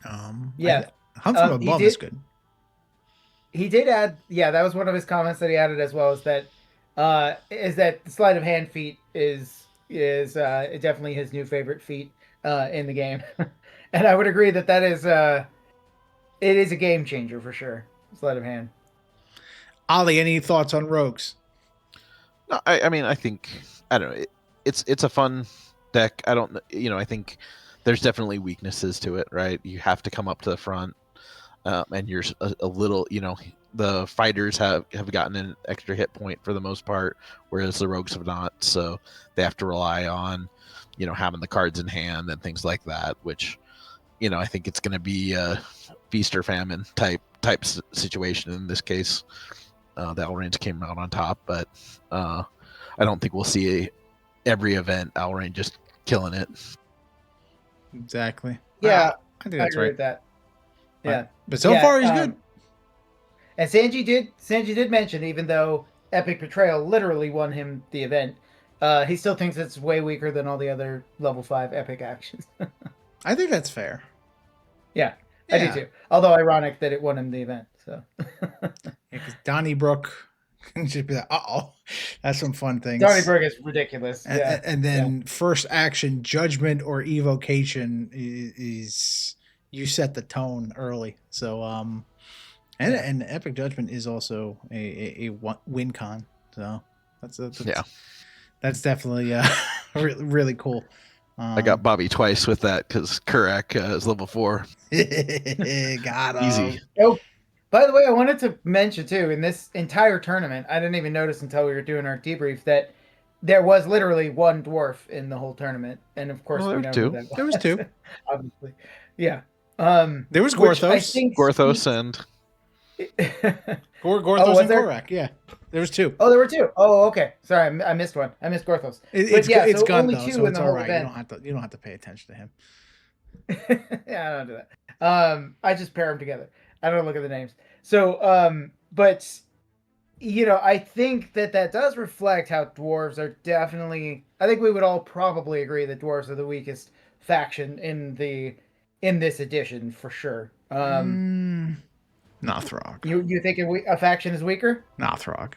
Hunt from Above is good. He did add, that was one of his comments that he added as well, is that the Sleight of Hand feat is definitely his new favorite feat in the game. And I would agree that is it is a game changer for sure. Sleight of Hand. Ollie, any thoughts on rogues? No, I mean, I think, I don't know. It's a fun deck. I think there's definitely weaknesses to it, right? You have to come up to the front, and you're a little, the fighters have gotten an extra hit point for the most part, whereas the rogues have not. So they have to rely on, having the cards in hand and things like that, which, I think it's going to be a feast or famine type situation in this case. The Alrains came out on top, but I don't think we'll see every event Alrain just killing it. Exactly. Yeah, I think that's agree right with that. Yeah, but so far he's good. And Sanji did mention, even though Epic Betrayal literally won him the event, he still thinks it's way weaker than all the other level 5 Epic actions. I think that's fair. Yeah, I do too. Although ironic that it won him the event. So. Because Donnybrook can just be like, that's some fun things. Donnybrook is ridiculous. And then first action, Judgment or Evocation is you set the tone early. So and Epic Judgment is also a win con. So that's definitely really, really cool. I got Bobby twice with that because Kurak is level 4. Got him. Easy. Oh, by the way, I wanted to mention too, in this entire tournament, I didn't even notice until we were doing our debrief that there was literally one dwarf in the whole tournament, and of course we know who that was. There was 2, obviously. Yeah. There was Gorthos, and Gorthos and Korak. Yeah, there was 2. Oh, there were 2. Oh, okay. Sorry, I missed one. I missed Gorthos. It's gone though, so it's all right. Event. You don't have to pay attention to him. Yeah, I don't do that. I just pair them together. I don't look at the names. So, but I think that does reflect how dwarves are definitely. I think we would all probably agree that dwarves are the weakest faction in this edition for sure. Nothrog. You think a faction is weaker? Nothrog.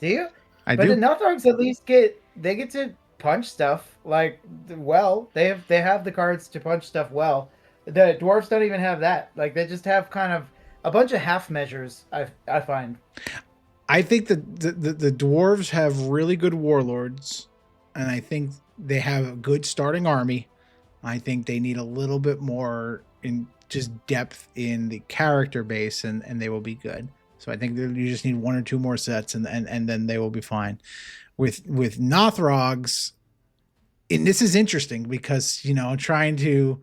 Do you? But the Nothrogs at least get to punch stuff like well. They have the cards to punch stuff well. The dwarves don't even have that. Like they just have kind of a bunch of half measures. I find. I think that the dwarves have really good warlords, and I think they have a good starting army. I think they need a little bit more in just depth in the character base, and they will be good. So I think you just need 1 or 2 more sets, and then they will be fine. With Nothrogs, and this is interesting because, trying to,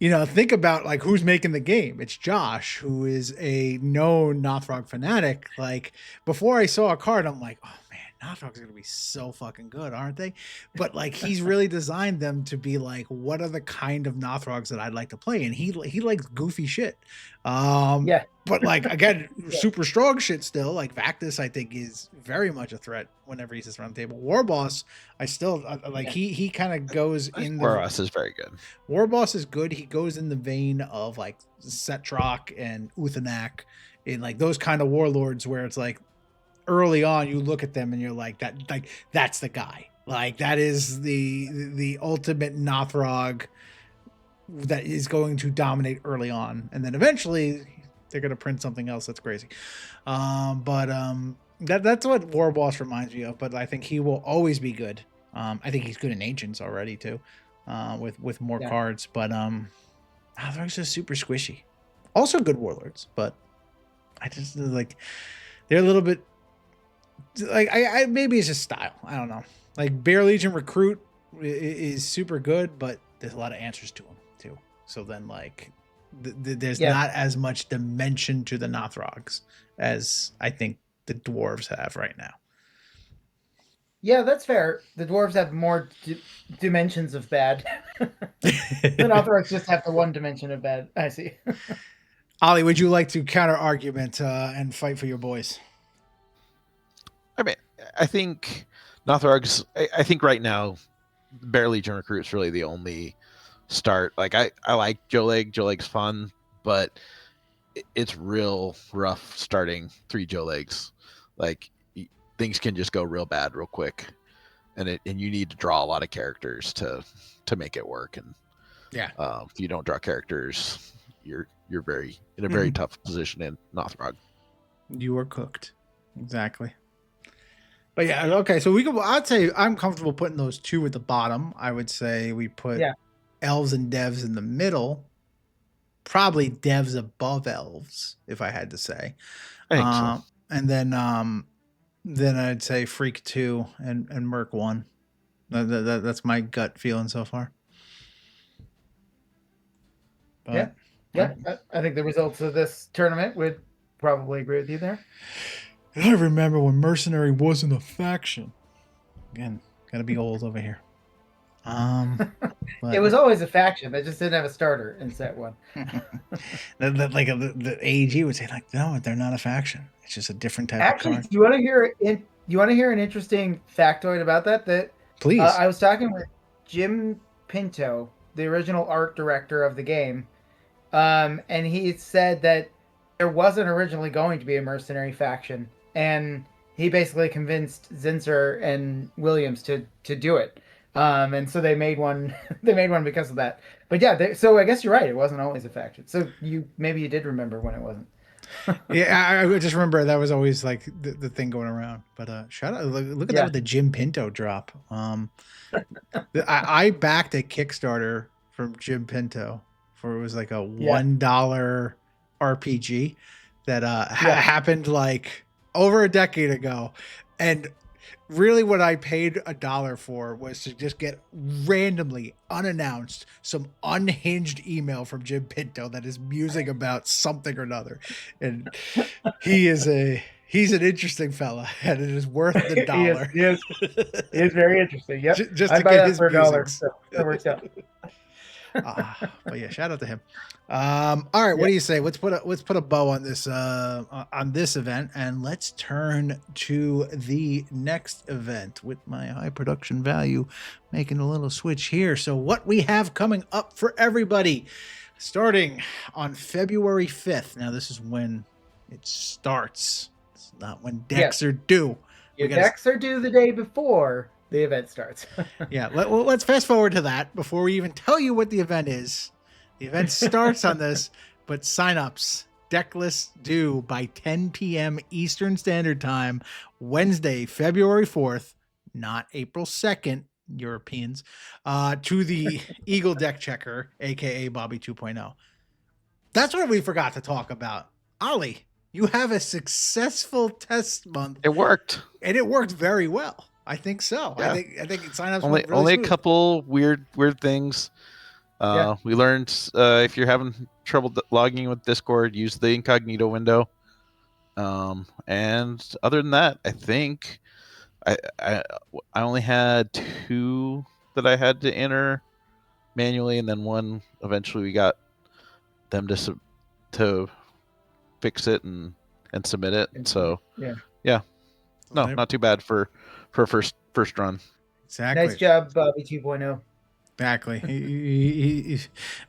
think about like who's making the game. It's Josh, who is a known Nothrog fanatic. Like before I saw a card, I'm like, oh man, Nothrog's gonna be so fucking good, aren't they? But like he's really designed them to be like, what are the kind of Nothrogs that I'd like to play? And he likes goofy shit. Yeah. But like again, super strong shit still. Like Vactus, I think is very much a threat whenever he sits around the table. Warboss, I still like he kind of goes in the Warboss is very good. Warboss is good. He goes in the vein of like Setrock and Uthanak in like those kind of warlords where it's like early on you look at them and you're like that's the guy. Like that is the ultimate Nothrog that is going to dominate early on, and then eventually they're going to print something else that's crazy. But that's what Warboss reminds me of. But I think he will always be good. I think he's good in Ancients already too, with more cards. But they're just super squishy. Also good warlords, but I just like they're a little bit like I maybe it's just style. I don't know. Like Bear Legion Recruit is super good, but there's a lot of answers to them too. So then like there's not as much dimension to the Nothrogs as I think the dwarves have right now. Yeah, that's fair. The dwarves have more dimensions of bad. The Nothrogs just have the one dimension of bad. I see. Ollie, would you like to counter argument and fight for your boys? I mean, I think Nothrogs. I think right now, Bear Legion Recruit's really the only start. Like I like Joe Leg. Joe Leg's fun, but it's real rough starting 3 Joe Legs. Like things can just go real bad real quick, and you need to draw a lot of characters to make it work. And if you don't draw characters, you're very in a very tough position in Nothrog. You are cooked. Exactly. But yeah, okay. So I'd say I'm comfortable putting those 2 at the bottom. I would say we put elves and devs in the middle. Probably devs above elves, if I had to say. I think so. And then I'd say Freak 2 and Merc 1. That's my gut feeling so far. But, I think the results of this tournament would probably agree with you there. I remember when Mercenary wasn't a faction. Again, gotta be old over here. It was always a faction. They just didn't have a starter in set 1. Like the AEG would say, like, no, they're not a faction. It's just a different type of card. Do you want to hear an interesting factoid about that? That please. I was talking with Jim Pinto, the original art director of the game, and he said that there wasn't originally going to be a mercenary faction, and he basically convinced Zinsser and Williams to do it. And so they made one. They made one because of that. But yeah, so I guess you're right. It wasn't always a faction. So maybe you did remember when it wasn't. Yeah, I just remember that was always like the thing going around. But shout out! Look at that with the Jim Pinto drop. I backed a Kickstarter from Jim Pinto for it was like a $1 RPG that happened like over a decade ago, and really what I paid $1 for was to just get randomly unannounced some unhinged email from Jim Pinto that is musing about something or another, and he's an interesting fella, and it is worth the $1. He is very interesting. Yep. Just to get his for $1, so that works out. But yeah, shout out to him. All right, what do you say? Let's put a bow on this event, and let's turn to the next event with my high production value making a little switch here. So what we have coming up for everybody, starting on February 5th. Now this is when it starts. It's not when decks are due. Your decks are due the day before the event starts. Yeah, let's fast forward to that before we even tell you what the event is. The event starts on this, but signups, deck lists due by 10 p.m. Eastern Standard Time, Wednesday, February 4th, not April 2nd, Europeans, to the Eagle Deck Checker, aka Bobby 2.0. That's what we forgot to talk about. Ollie, you have a successful test month. It worked. And it worked very well. I think so. Yeah. I think signups Only went really only smooth. a couple weird things. We learned if you're having trouble logging with Discord, use the incognito window. And other than that, I think I only had 2 that I had to enter manually, and then one eventually we got them to fix it and submit it. So yeah, no, not too bad for a first run. Exactly. Nice job, Bobby 2.0. Exactly.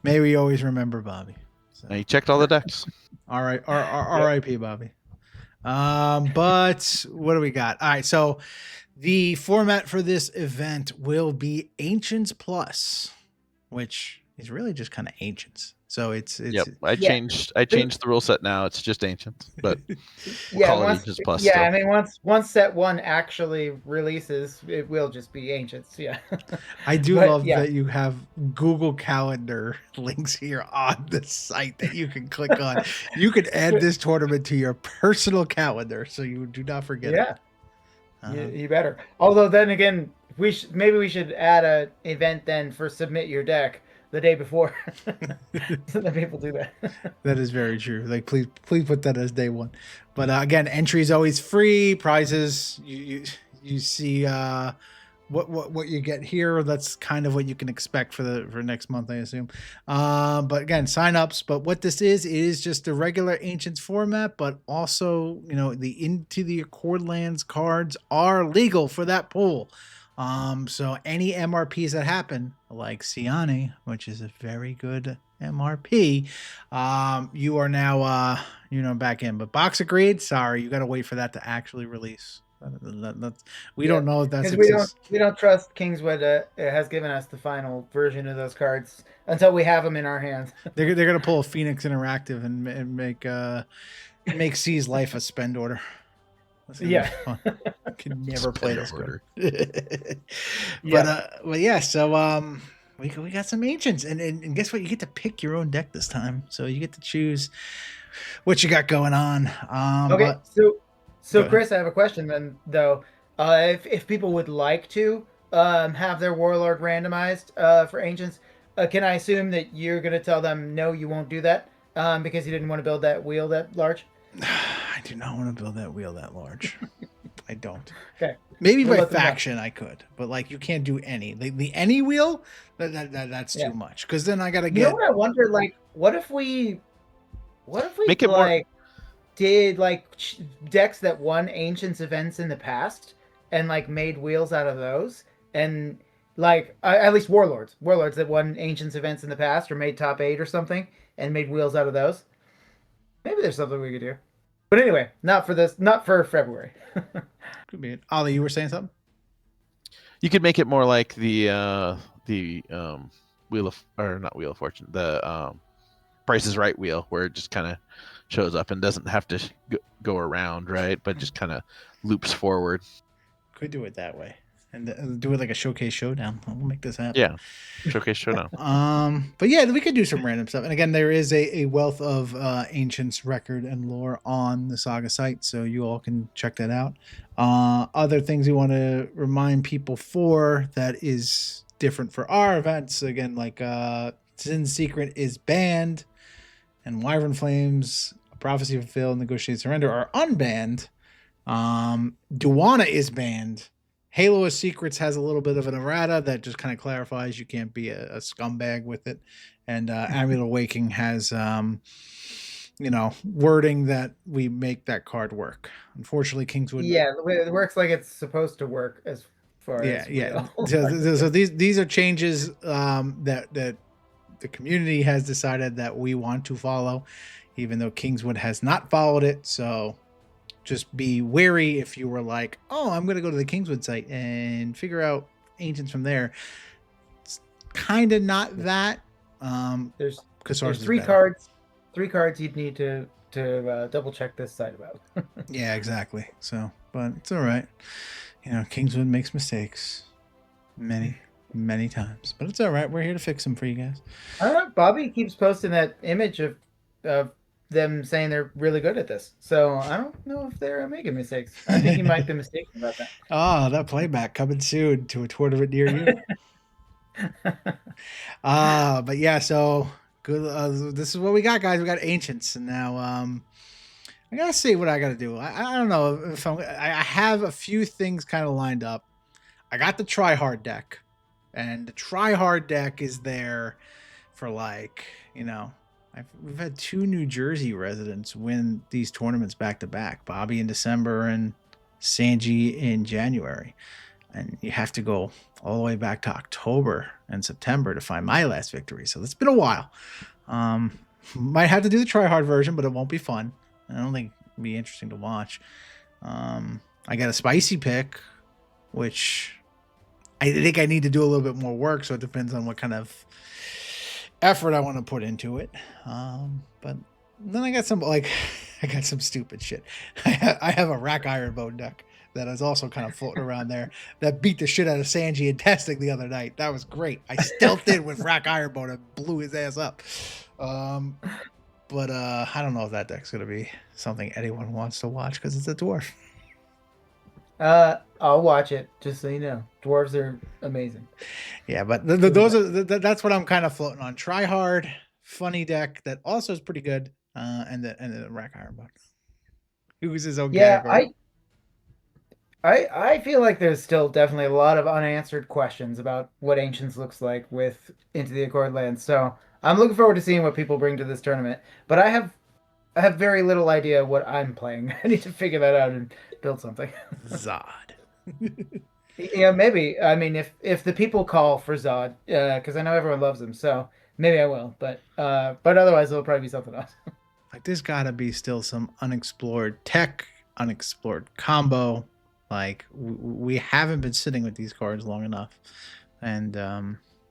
May we always remember Bobby. So. Now you checked all the decks. All right. R.I.P. Bobby. But what do we got? All right. So the format for this event will be Ancients Plus, which is really just kind of Ancients. So it's yep. I changed the rule set now. It's just Ancients, but we'll call it Ancients Plus. Yeah, still. I mean once set 1 actually releases, it will just be Ancients. Yeah. I do love that you have Google Calendar links here on the site that you can click on. You can add this tournament to your personal calendar, so you do not forget it. You better. Although then again, maybe we should add an event then for submit your deck the day before, so that people do that. That is very true. Like, please put that as day 1. But again, entry is always free. Prizes, you see what you get here. That's kind of what you can expect for next month, I assume. But again, signups. But what this is just the regular Ancients format, but also the Into the Accord Lands cards are legal for that pool. So any MRPs that happen, like Siani, which is a very good MRP, you are now back in. But Box Agreed, sorry, you got to wait for that to actually release. We don't know if that's because we don't trust Kingswood has given us the final version of those cards until we have them in our hands. They're gonna pull a Phoenix Interactive and make C's life a spend order. I can never play this order. But yeah, so we got some Ancients, and guess what? You get to pick your own deck this time, so you get to choose what you got going on. Okay, so Chris, I have a question then, though. If people would like to have their Warlord randomized for Ancients, can I assume that you're going to tell them no, you won't do that because you didn't want to build that wheel that large? I do not want to build that wheel that large. I don't. Okay. Maybe by faction I could, but like you can't do any. The any wheel that's too much, because then I gotta get. You know what I wonder? Like, what if we make it like did like decks that won Ancients events in the past and like made wheels out of those, and like at least warlords that won Ancients events in the past or made top 8 or something and made wheels out of those. Maybe there's something we could do. But anyway, not for February. Could be it. Ollie, you were saying something? You could make it more like the Wheel of, or not Wheel of Fortune, the Price is Right wheel, where it just kind of shows up and doesn't have to go around, right? But just kind of loops forward. Could do it that way. And do it like a showcase showdown. We'll make this happen. Yeah, showcase showdown. But yeah, we could do some random stuff. And again, there is a wealth of Ancients record and lore on the Saga site, so you all can check that out. Other things we want to remind people for that is different for our events. Again, like Sin's Secret is banned, and Wyvern Flames, Prophecy Fulfilled, Negotiate Surrender are unbanned. Duana is banned. Halo of Secrets has a little bit of an errata that just kind of clarifies you can't be a scumbag with it. And Amulet of Waking has, wording that we make that card work. Unfortunately, Kingswood. Yeah, it works like it's supposed to work as far as. Yeah. So these are changes that the community has decided that we want to follow, even though Kingswood has not followed it. So just be wary if you were like, oh, I'm going to go to the Kingswood site and figure out Ancients from there. It's kind of not that. There's 3 cards you'd need to double check this site about. Yeah, exactly. So, but it's all right. Kingswood makes mistakes many times, but it's all right. We're here to fix them for you guys. I don't know. Bobby keeps posting that image of them saying they're really good at this. So I don't know if they're making mistakes. I think you might be mistaken about that. Oh, that playback coming soon to a tournament near you. But yeah, so good. This is what we got, guys. We got Ancients, and now I gotta see what I gotta do. I don't know if I have a few things kind of lined up. I got the try hard deck, and the try hard deck is there for we've had 2 New Jersey residents win these tournaments back to back. Bobby in December and Sanji in January. And you have to go all the way back to October and September to find my last victory. So it's been a while. Might have to do the try hard version, but it won't be fun. I don't think it'll be interesting to watch. I got a spicy pick, which I think I need to do a little bit more work. So it depends on what kind of effort I want to put into it. But then I got some stupid shit. I have a rack iron bone deck that is also kind of floating around there that beat the shit out of Sanji in testing the other night. That was great. I stealthed in with rack ironbone and blew his ass up. But I don't know if that deck's going to be something anyone wants to watch because it's a dwarf. I'll watch it, just so you know. Dwarves are amazing. Yeah, but that's what I'm kind of floating on. Try hard, funny deck that also is pretty good, and the rack ironbone. Who's his own category. I feel like there's still definitely a lot of unanswered questions about what Ancients looks like with Into the Accord Lands. So I'm looking forward to seeing what people bring to this tournament. But I have very little idea what I'm playing. I need to figure that out and build something. Zod. Yeah, maybe. I mean, if the people call for Zod, because I know everyone loves him, so maybe I will. But otherwise, it'll probably be something else. Like, there's got to be still some unexplored tech, unexplored combo. Like, we haven't been sitting with these cards long enough. And,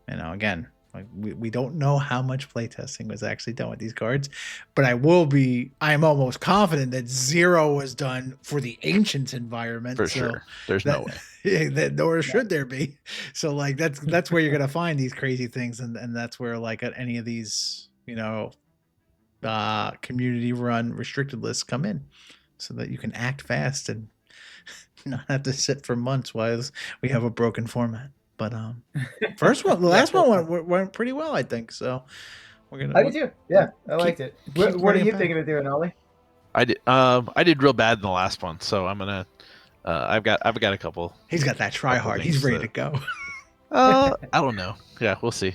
again, like we don't know how much playtesting was actually done with these cards. But I'm almost confident that 0 was done for the Ancients environment. For sure. There's no way. Nor should there be. So, like, that's where you're going to find these crazy things. And that's where, like, at any of these, community run restricted lists come in so that you can act fast and not have to sit for months while we have a broken format. But the last one went pretty well, I think. So we're gonna. I did too. Yeah, I liked it. What are you thinking of doing, Ollie? I did real bad in the last one, so I'm gonna. I've got a couple. He's got that try hard. He's ready to go. I don't know. Yeah, we'll see.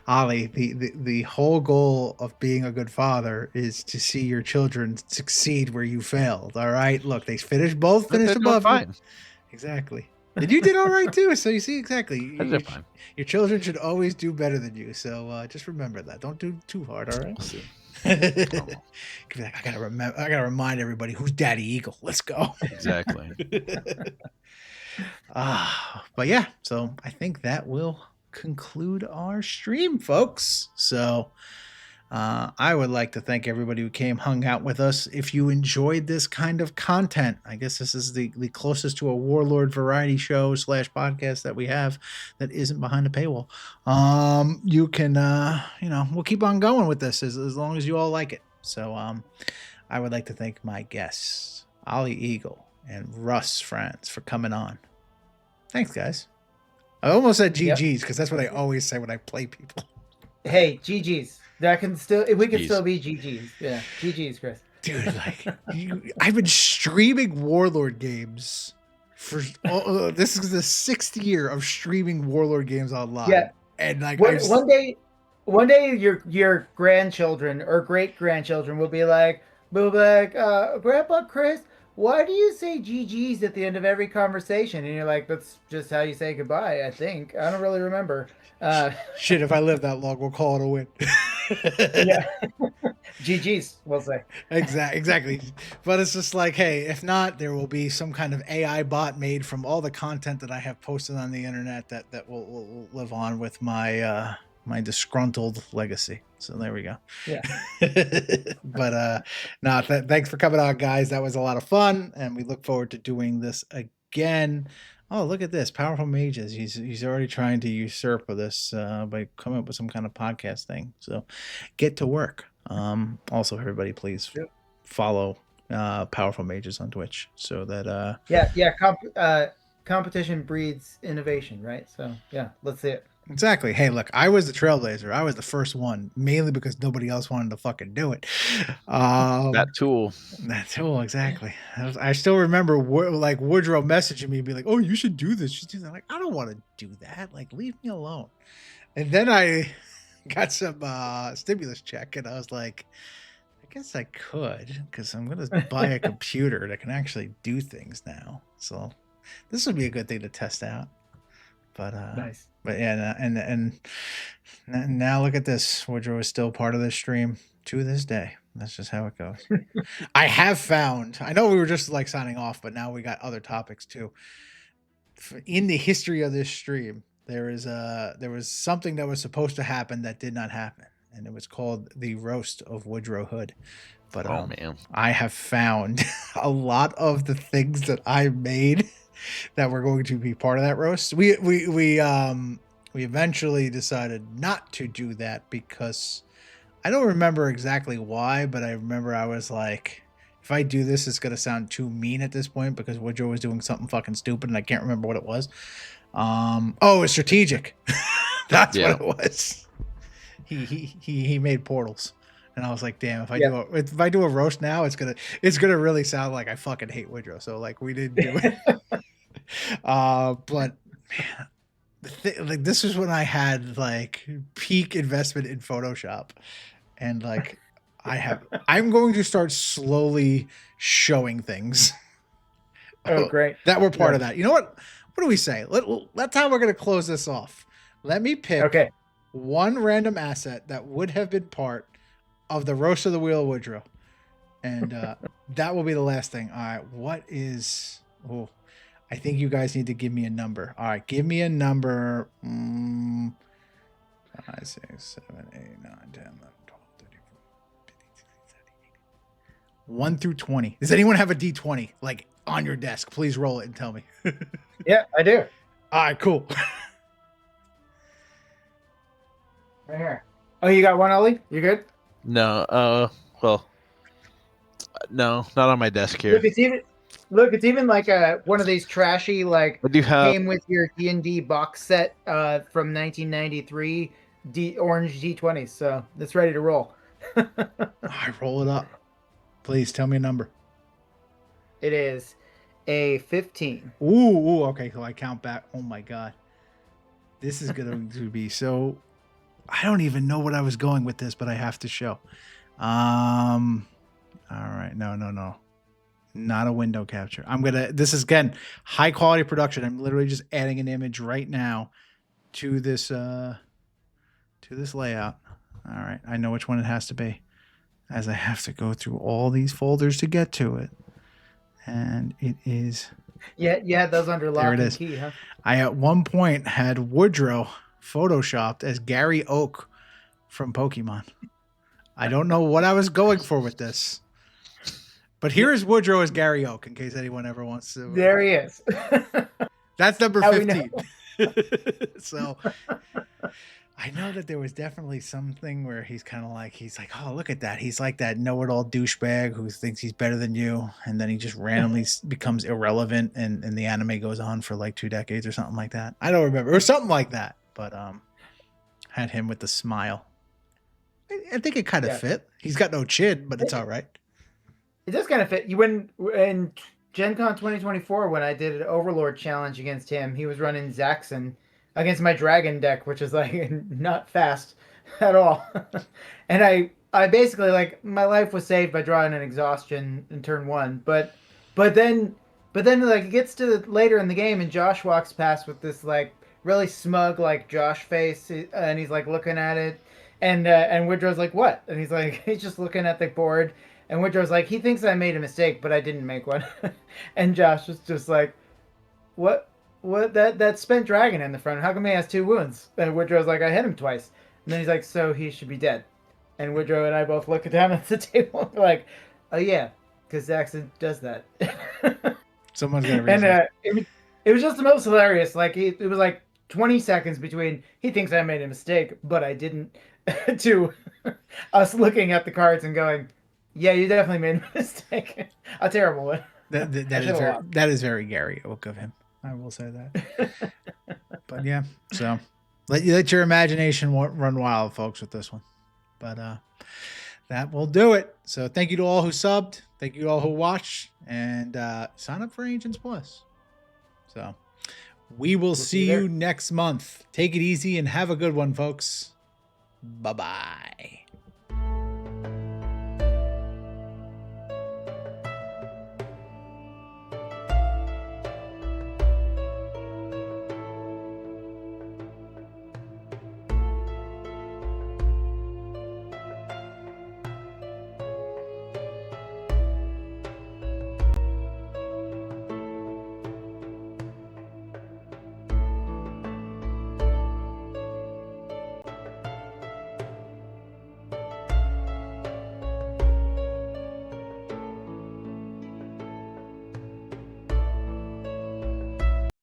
Ollie, the whole goal of being a good father is to see your children succeed where you failed. All right, look, they finished above fine. You. Exactly. And you did all right too. So you see, exactly. Your children should always do better than you. So just remember that. Don't do too hard. All right. We'll see. I gotta remind everybody who's Daddy Eagle. Let's go. Exactly. But yeah, so I think that will conclude our stream, folks. So I would like to thank everybody who hung out with us. If you enjoyed this kind of content, I guess this is the closest to a Warlord variety show / podcast that we have that isn't behind a paywall. You can we'll keep on going with this as long as you all like it. So I would like to thank my guests, Ollie Eagle and Russ Franz, for coming on. Thanks, guys. I almost said GG's because that's what I always say when I play people. Hey, GG's. We can still be GG's. Yeah, GG's, Chris. Dude, I've been streaming Warlord games for this is the 6th year of streaming Warlord games online. Yeah, and one day your grandchildren or great grandchildren will be like, Grandpa Chris, why do you say GG's at the end of every conversation? And you're like, that's just how you say goodbye, I think. I don't really remember. Shit, if I live that long, we'll call it a win. Yeah. GG's, we'll say. Exactly. But it's just like, hey, if not, there will be some kind of AI bot made from all the content that I have posted on the internet that will live on with my my disgruntled legacy. So there we go. Yeah. But thanks for coming on, guys. That was a lot of fun, and we look forward to doing this again. Oh, look at this. Powerful Mages. He's already trying to usurp this by coming up with some kind of podcast thing. So get to work. Also, everybody, please Yep. follow Powerful Mages on Twitch so that competition breeds innovation, right? So yeah, let's see it. exactly. Hey, look, I was the trailblazer. I was the first one, mainly because nobody else wanted to fucking do it. That tool. That tool, exactly. I still remember like Woodrow messaging me, and be like, "Oh, you should do this. You should do that." I'm like, I don't want to do that. Like, leave me alone. And then I got some stimulus check, and I was like, I guess I could, because I'm gonna buy a computer that can actually do things now. So this would be a good thing to test out. But Nice. but yeah, and now look at this. Woodrow is still part of this stream to this day. That's just how it goes. I have found. I know we were just like signing off, but now we got other topics too. In the history of this stream, there was something that was supposed to happen that did not happen, and it was called the roast of Woodrow Hood. But Oh man, I have found a lot of the things that I made that were going to be part of that roast. We eventually decided not to do that because I don't remember exactly why, but I remember I was like, if I do this, it's gonna sound too mean at this point because Woodrow was doing something fucking stupid and I can't remember what it was. It's strategic. That's what it was. He made portals. And I was like, damn, if I do a roast now, it's gonna really sound like I fucking hate Woodrow. So like we didn't do it. But man, like this is when I had like peak investment in Photoshop, and like I'm going to start slowly showing things. Oh, great. That were part of that. You know what? What do we say? That's how we're gonna close this off. Let me pick one random asset that would have been part of the roast of the Wheel of Woodrow, and that will be the last thing. All right, what is? Oh, I think you guys need to give me a number. All right, give me a number. 5, 6, 7, 8, 9, 10, 11, 12, 13, 14, 15, 16, 17, 18. 1 through 20. Does anyone have a D20 like on your desk? Please roll it and tell me. Yeah, I do. All right, cool. Right here. Oh, you got one, Ollie? You good? No. Well, no, not on my desk here. Look, it's even like one of these trashy like I do have came with your D&D box set from 1993 orange D20s. So it's ready to roll. I roll it up. Please tell me a number. It is a 15. Ooh, okay. So I count back. Oh my god, this is going to be so. I don't even know what I was going with this, but I have to show. All right, no, not a window capture. This is again high quality production. I'm literally just adding an image right now to this layout. All right, I know which one it has to be, as I have to go through all these folders to get to it, and it is. Yeah, those under lock and key, huh? I at one point had Woodrow photoshopped as Gary Oak from Pokemon. I don't know what I was going for with this, but here is Woodrow as Gary Oak in case anyone ever wants to. There he is. That's number 15. So I know that there was definitely something where he's like, oh, look at that. He's like that know-it-all douchebag who thinks he's better than you. And then he just randomly becomes irrelevant and the anime goes on for like 2 decades or something like that. I don't remember. Or something like that. But had him with the smile. I think it kind of fit. He's got no chin, but it's all right. It does kind of fit. You went in Gen Con 2024 when I did an Overlord challenge against him. He was running Zaxxon against my dragon deck, which is like not fast at all. And I basically like my life was saved by drawing an exhaustion in turn 1. But then like it gets to later in the game and Josh walks past with this like really smug like Josh face and he's like looking at it and Woodrow's like, what? And he's like, he's just looking at the board and Woodrow's like, he thinks I made a mistake, but I didn't make one. And Josh was just like, what that spent dragon in the front, how come he has 2 wounds? And Woodrow's like, I hit him twice. And then he's like, so he should be dead. And Woodrow and I both look down at the table like, oh yeah, because Zaxxon does that. Someone's gonna read and it was just the most hilarious. Like it was like 20 seconds between he thinks I made a mistake, but I didn't, to us looking at the cards and going, "Yeah, you definitely made a mistake, a terrible one." That is very Gary Oak of him. I will say that. But yeah, so let your imagination run wild, folks, with this one. But that will do it. So thank you to all who subbed. Thank you to all who watched, and sign up for Ancients Plus. So we'll see you next month. Take it easy and have a good one, folks. Bye-bye.